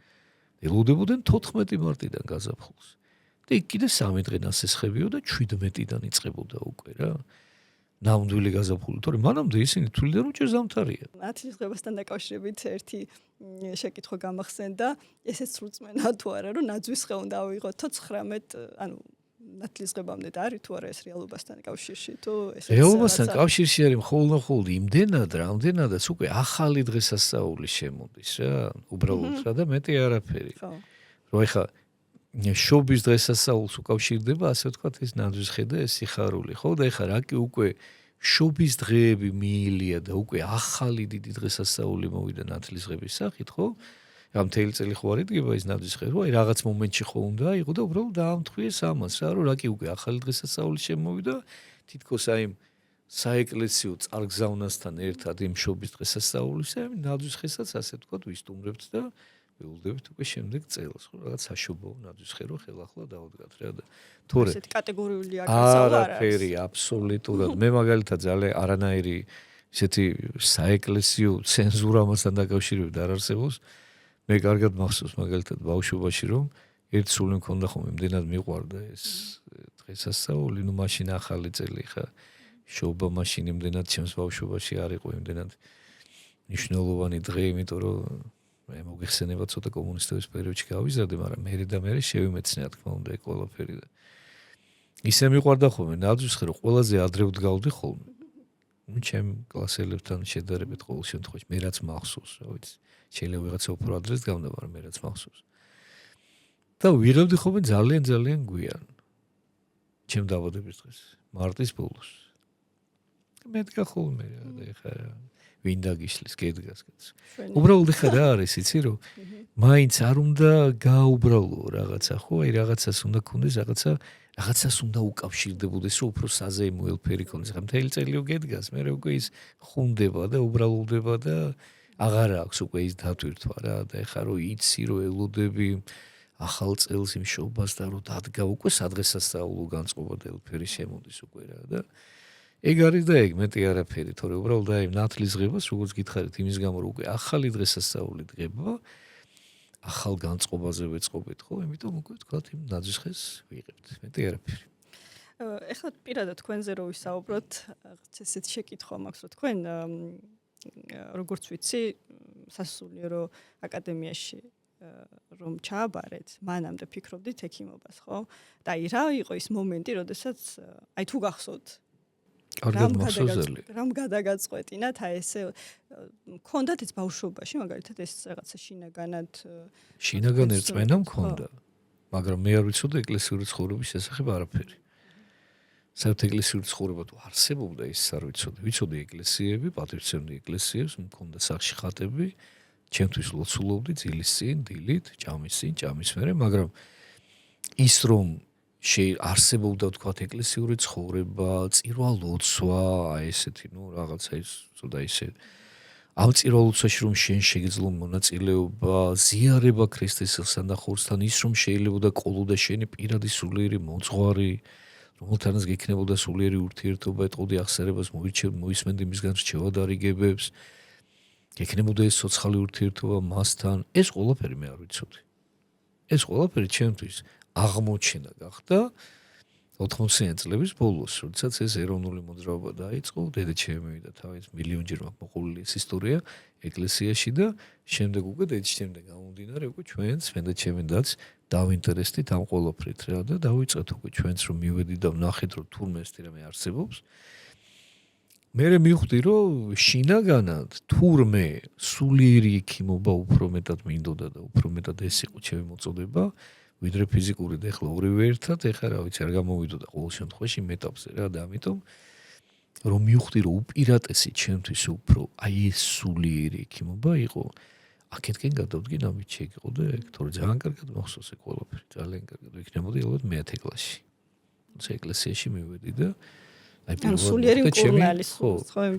ელოდებოდნენ 14 მარტიდან გაზაფხულს. და იქ კიდე 3 დღე ნასესხებიო და 17-დან იწყებოდა უკვე რა. ნამდვილი გაზაფხული, თორე მანამდე ისინი თვლიდან რომ ჯერ ზამთარია. ნათლისღებასთან დაკავშირებით ერთი შეკითხვა გამახსენდა, ესეც სრულწმენა თუ არა, რომ ნაძვის ხე უნდა ავიღოთ 19, ანუ ნათლისღებამდე და არის თუ არა ეს რეალობასთან კავშირში თუ ეს რეალობასთან კავშირში არის მხოლოდ იმდენად, რამდენადაც უკვე ახალი დღესასწაული შემოდის რა, უბრალოდ რა და მეტი არაფერი. ხო. რომ ეხა შობის დღესასწაულს უკავშირდება, ასე ვთქვათ, ეს ნაძვის ხედა, ეს სიხარული, ხო? და ეხლა რა კი უკვე შობის დღეები მიილია და უკვე ახალი დიდი დღესასწაული მოვიდა ნათლისღების სახით, ხო? ამ მთელი წელი ხო არ იდგება ეს ნაძვის ხედა, აი რაღაც მომენტში ხო უნდა იყო და უბრალოდ დაამთხვიეს ამას, რა, რომ რა კი უკვე ახალი დღესასწაული შემოვიდა, თითქოს აი საეკლესიო წარგზავნასთან ერთად იმ შობის დღესასწაულისა, იმ ნაძვის ხედასაც ასე ვთქვათ, ვისტუმრებთ და ვეულდებით უკვე შემდეგ წელს, ხო, რაღაც საშობო ნაძვის ხედა ხელახლა დავდგათ რა და თორე ესეთი კატეგორიული აგრესია არ არის. არაფერი აბსოლუტურად. მე მაგალითად ძალიან არანაირი ესეთი საეკლესიო ცენზურა ამასთან დაკავშირებით არ არსებობს. მე კარგად მახსოვს მაგალითად ბავშვობაში რომ ერთ სული მქონდა ხომ იმდენად მიყვარდა ეს დღესასწაული, ნუ მაშინ ახალი წელი ხა შობა მაშინ იმდენად ჩემს ბავშვობაში არ იყო იმდენად მნიშვნელოვანი დღე, იმიტომ რომ მე მოგიხსენება ცოტა კომუნისტების პერიოდში გავიზარდე, მაგრამ მე შევიმეცნე რა თქმა უნდა ეს ყველაფერი და ისე მიყვარდა ხოლმე ნაძვის ხედა, ყველაზე ადრე ვდგავდი ხოლმე. ნუ ჩემ კლასელებთან შედარებით ყოველ შემთხვევაში მე რაც მახსოვს, რა ვიცი. შეიძლება ვიღაცა უფრო ადრეს გავდა, მაგრამ მე რაც მახსოვს. და ვიღებდი ხოლმე ძალიან გვიან. ჩემ დაბადების დღეს, მარტის ბოლოს. მედგა ხოლმე რა და ეხა ვინ დაგიშლის გედგას კაცო. უბრალოდ ეხა რა არის, იცი რომ მაინც არ უნდა გააუბრალო რაღაცა, ხო? აი რაღაცას უნდა ქონდეს, რაღაცას უნდა უკავშირდებოდეს, რომ უფრო საზეიმო ელფერი ქონდეს. ხა მთელი წელი გედგას, მე უკვე ის ხუნდება და უბრალოდება და აღარ აქვს უკვე ის დათვირთვა რა და ეხა რომ იცი რომ ელოდები ახალ წელს იმ შობას და რომ დადგა უკვე სადღესასწაულო განწყობა და ელფერი შემოდის უკვე რა და ეგ არის და ეგ მეტი არაფერი, თორე უბრალოდ აი ნათლისღებას როგორც გითხარით იმის გამო რომ უკვე ახალი დღესასწაული დგება, ახალ განწყობაზე ვეწყობით, ხო? იმიტომ უკვე ვთქვათ იმ ნაძვის ხეს ვიღებთ. მეტი არაფერი. ეხლა პირადად თქვენზე რო ვისაუბროთ, ესეთი შეკითხვა მაქვს, რომ თქვენ როგორც ვიცი, სასულიერო აკადემიაში რომ ჩააბარეთ, მანამდე ფიქრობდით ექიმობას, ხო? და აი რა იყო ის მომენტი, როდესაც აი თუ გახსოვთ რამ გადაგაწყვეტინათ აი ესე მქონდათ ეს ბავშვობაში მაგალითად ეს რაღაცა შინაგან ერწმენა მქონდა, მაგრამ მე არ ვიცოდი ეკლესიური ცხოვრების შესახებ არაფერი. საერთოდ ეკლესიური ცხოვრება თუ არსებობდა ის არ ვიცოდი. ვიცოდი ეკლესიები, პატივცემდი ეკლესიებს, მქონდა სახში ხატები, ჩემთვის ლოცულობდი ძილის წინ, დილით, ჭამის წინ, ჭამის მერე, მაგრამ ის რომ არსებობდა თქვათ ეკლესიური ცხოვრება, წირვა-ლოცვა, აი ესეთი, ნუ რაღაცა ის ცოტა ისე ამ წირვა-ლოცვაში რომ შენ შეგეძლო მონაწილეობა, ზიარება ქრისტეს სანდახურსთან, ის რომ შეიძლებოდა ყოლოდა შენი პირადი სულიერი მოძღვარი, რომელთანაც გექნებოდა სულიერი ურთიერთობა, ეტყოდი აღსარებას, მოისმენდი მისგან რჩევადარიგებებს, გექნებოდა ეს სოციალური ურთიერთობა მასთან, ეს ყველაფერი მე არ ვიცოდი. ეს ყველაფერი ჩემთვის აღმოჩენა გახდა 80-იან წლების ბოლოს, როდესაც ეს ეროვნული მოძრაობა დაიწყო, დედაჩემი მივიდა თავის მილიონჯერ მოყოლილი ეს ისტორია ეკლესიაში და შემდეგ უკვე დედაჩემიდან გამომდინარე უკვე ჩვენც და ჩემი დაც დავინტერესდით ამ ყველაფრით რა და დავიწყეთ უკვე ჩვენც რომ მივედი და ვნახეთ რომ თურმე ეს რამე არსებობს. მე მივხვდი რომ შინაგანად თურმე სულიერი ექიმობა უფრო მეტად მინდოდა და უფრო მეტად ეს იყო ჩემი მოწოდება. ვიდრე ფიზიკური და ეხლა ორივე ერთად, ეხლა რა ვიცი, არ გამოვიდოდა ყოველ შემთხვევაში მეტაპზე რა და ამიტომ რომ მივხვდი რომ უპირატესი ჩემთვის უფრო აი ეს სულიერი ექიმობა იყო, აქეთკენ გადავდგენ ამით შეიყო და ეგ თორე ძალიან კარგად მახსოვს ეგ ყველაფერი, ძალიან კარგად ვიქნებოდი ალბათ მე-10 კლასში. თუმცა ეკლესიაში მივედი და აი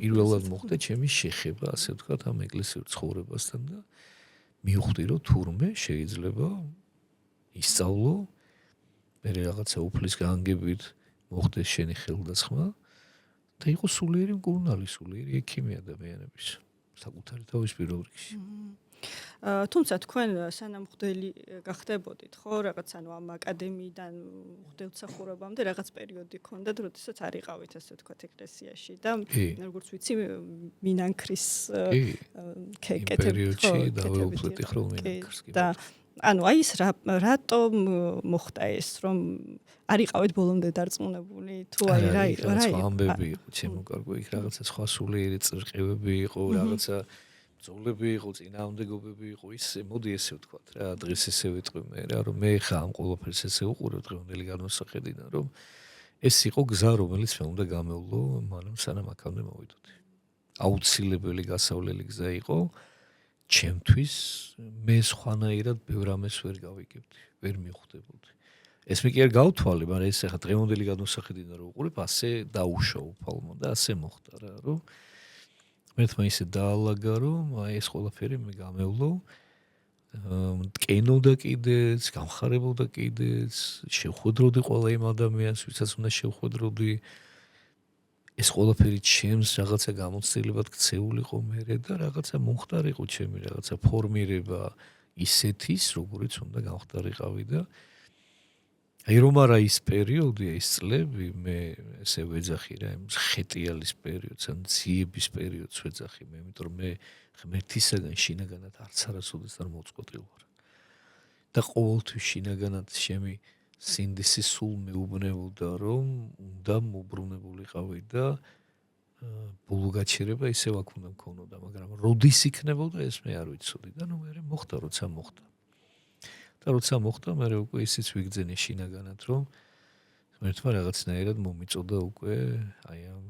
პირველად მოხდა ჩემი შეხება, ასე ვთქვათ, ამ ეკლესიურ ცხოვრებასთან და მივხვდი რომ თურმე შეიძლება ისწავლო, მე რაღაცა უფლის განგებით მოხდეს შენი ხელდასხმა და იყო სულიერი მკურნალი, სულიერი ექიმი ადამიანების საკუთარი თავის პირველ რიგში. თუმცა თქვენ სანამ მღვდელი გახდებოდით, ხო, რაღაც ანუ ამ აკადემიიდან მღვდელმსახურებამდე რაღაც პერიოდი ქონდათ, როდესაც არ იყავით, ასე ვთქვათ, ეკლესიაში და როგორც ვიცი, მინანქრის პერიოდში დავეუფლეთ ხოლმე მინანქრს. და ანუ აი ეს რატომ მოხდა ეს, რომ არ იყავით ბოლომდე დარწმუნებული, თუ აი რა იყო? სხვა ამბები იყო, ჩემო კარგო, იქ რაღაცა სხვა სულიერი წრყევები იყო, რაღაცა ბრძოლები იყო, წინააღმდეგობები იყო, ისე მოდი ესე ვთქვათ რა, დღეს ესე ვიტყვი მე რა, რომ მე ხა ამ ყველაფერს ესე უყურებ დღევანდელი განმოსახედიდან, რომ ეს იყო გზა, რომელიც მე უნდა გამევლო, მანამ სანამ აქამდე მოვიდოდი. აუცილებელი გასავლელი გზა იყო ჩემთვის, მე სხვანაირად ბევრ ამას ვერ გავიგებდი, ვერ მივხვდებოდი. ეს მე კი არ გავთვალე, მაგრამ ეს ახლა დღევანდელი განმოსახედიდან რომ უყურებ, ასე დაუშვა უფალმა და ასე მოხდა რა, რომ ერთმა ისე დაალაგა, რომ აი ეს ყველაფერი მე გამევლო, მტკენოდა კიდეც, გამხარებოდა კიდეც, შევხვედროდი ყველა იმ ადამიანს, ვისაც უნდა შევხვედროდი. ეს ყველაფერი ჩემს რაღაცა გამოცდილებად ქცეულიყო მერე და რაღაცა მომხდარიყო ჩემი რაღაცა ფორმირება ისეთის, როგორიც უნდა გამხდარიყავი და აი რომ არა ის პერიოდი, ის წლები, მე ესე ვეძახი რა, იმ ხეტიალის პერიოდს, ან ძიების პერიოდს ვეძახი მე, იმიტომ რომ მე ღმერთისაგან შინაგანად არც არასოდეს არ მოწყვეტილ ვარ. და ყოველთვის შინაგანად შემი სინდისი სულ მეუბნებოდა, რომ უნდა მოbrunებულიყავი და ბოლო გაჩერება ისევ აქ უნდა მქონოდა, მაგრამ როდის იქნებოდა ეს მე არ ვიცოდი და ნუ მე მოხდა, როცა მოხდა. და როცა მოხდა, მე უკვე ისიც ვიგძენე შინაგანად, რომ ღმერთმა რაღაცნაირად მომიწოდა უკვე აი ამ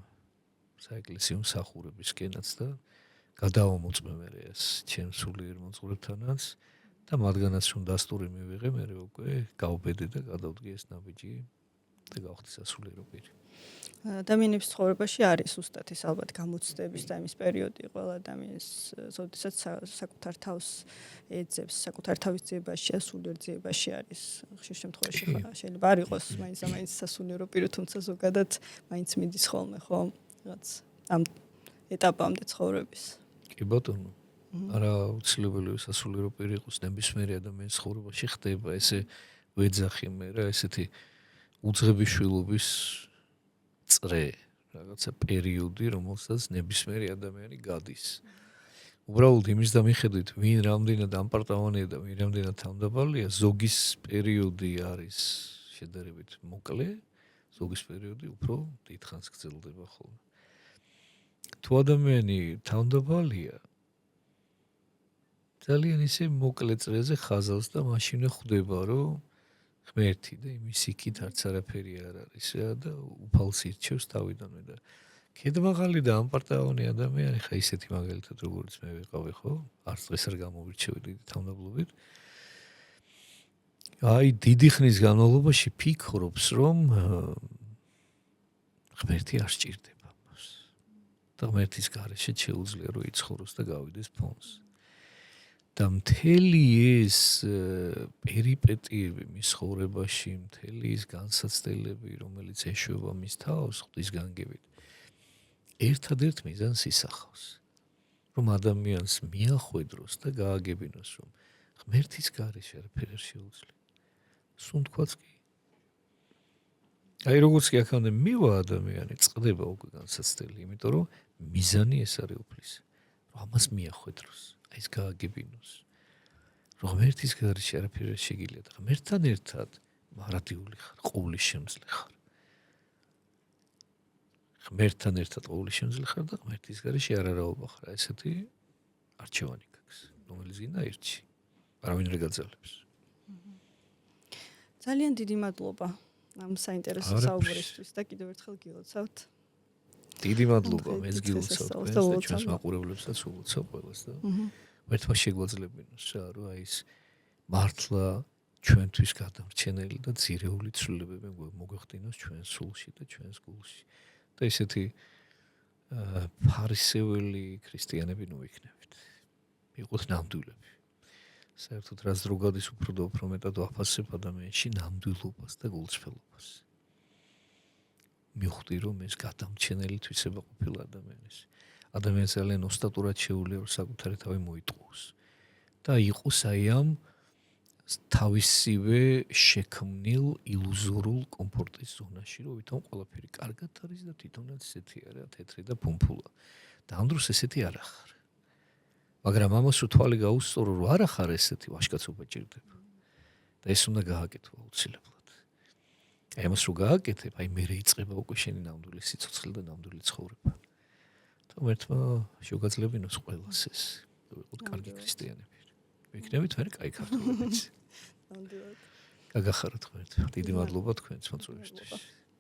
საეკლესიო მსახურებისკენაც და გადავამოწმე მე ეს ჩემ სულიერ მოძღვრებთანაც და მათგანაც რომ დასტური მივიღე, მე უკვე გავბედე და გადავდგე ეს ნაბიჯი და გავხდი სასულიერო პირი. ადამიანების ცხოვრებაში არის უბრალოდ ის ალბათ გამოცდების და იმის პერიოდი ყველა ადამიანის, როდესაც საკუთარ თავს ეძებს, საკუთარ თავის ძიებაში, სულიერ ძიებაში არის. ხშირ შემთხვევაში შეიძლება არ იყოს მაინც სასულიერო პირი, თუმცა ზოგადად მაინც მიდის ხოლმე, ხო? რაღაც ამ ეტაპამდე ცხოვრების. კი ბატონო. არა უცილებელი სასულიერო პირი იყოს ნებისმიერი ადამიანის ცხოვრებაში ხდება ესე ვეძახი მე რა ესეთი უძღებიშვილობის წრე რაღაცა პერიოდი რომელსაც ნებისმიერი ადამიანი გადის. უბრალოდ იმის და მიხედვით ვინ რამდენად ამპარტავანია და ვინ რამდენად თავმდაბალია, ზოგის პერიოდი არის შედარებით მოკლე, ზოგის პერიოდი უფრო დიდხანს გრძელდება ხოლმე. თუ ადამიანი თავმდაბალია ძალიან ისე მოკლე წრეზე ხაზავს და მაშინ ხვდება, რომ ღმერთი და იმის იქით არც არაფერი არ არის რა და უფალს ირჩევს თავიდანვე და ქედმაღალი და ამპარტავანი ადამიანი ხა ისეთი მაგალითად როგორც მე ვიყავი ხო? არც დღეს არ გამოვირჩევი დიდი თავმდაბლობით. აი დიდი ხნის განმავლობაში ფიქრობს, რომ ღმერთი არ სჭირდება მას. და ღმერთის გარეშე შეუძლია რომ იცხოვროს და გავიდეს ფონს. და მთელი ეს პერიპეტიები მის ცხოვრებაში, მთელი ეს განსაცდელები, რომელიც ეშვება მის თავს ღვთის განგებით, ერთადერთ მიზანს ისახავს, რომ ადამიანს მიახვედროს და გააგებინოს, რომ ღმერთის გარეშე არაფერი არ შეუძლია. სუნთქვაც კი. აი როგორც კი აქამდე მივა ადამიანი, წყდება უკვე განსაცდელი, იმიტომ რომ მიზანი ეს არის უფლისა, რომ ამას მიახვედროს. ის გააგებინოს. რომ ღმერთის გარეშე არაფერი არ შეგიძლია და ღმერთთან ერთად მარადიული ხარ, ყოვლის შემძლე ხარ. ღმერთთან ერთად ყოვლის შემძლე ხარ და ღმერთის გარეშე არარაობა ხარ. ესეთი არჩევანი გაქვს, რომელიც გინდა ერთში. არავინ არ გაძალებს. ძალიან დიდი მადლობა ამ საინტერესო საუბრისთვის და კიდევ ერთხელ გილოცავთ. დიდი მადლობა, მეც გილოცავთ და ჩვენს მაყურებლებსაც ულოცავ ყველას და ერთმა შეგვაძლებინოს რა, რომ აი ეს მართლა ჩვენთვის გადამრჩენელი და ძირეული ცვლილებები მოგვეხდინოს ჩვენ სულში და ჩვენს გულში. და ესეთი ფარისეველი ქრისტიანები ნუიქნებით. იყოთ ნამდვილები. საერთოდ რაც დრო გადის უფრო და უფრო მეტად ვაფასებ ადამიანში ნამდვილობას და გულწრფელობას. მივხვდი რომ ეს გადამრჩენელი თვისება ყოფილა ადამიანის. ადამიანს ძალიან ოსტატურად შეუძლია რომ საკუთარი თავი მოიტყუოს და იყოს აი ამ თავისივე შექმნილ ილუზორულ კომფორტის ზონაში, რომ ვითომ ყველაფერი კარგად არის და თვითონაც ესეთი არა თეთრი და ფუმფულა. და ამ დროს ესეთი არ ახარ. მაგრამ ამას რო თვალი გაუსწორო, რომ არ ახარ ესეთი, ვაშკაცობა ჭირდება. და ეს უნდა გააკეთო აუცილებლად. აი ამას რო გააკეთებ, აი მე რეიწყება უკვე შენი ნამდვილი სიცოცხლე და ნამდვილი ცხოვრება. ღმერთმა შევგაძლებინოს ყველას ეს. ვიყოთ კარგი ქრისტიანები. ვიქნებით მე კაი ქართველებიც. ნამდვილად. გაგახაროთ თქვენ. დიდი მადლობა თქვენს მოწვევისთვის.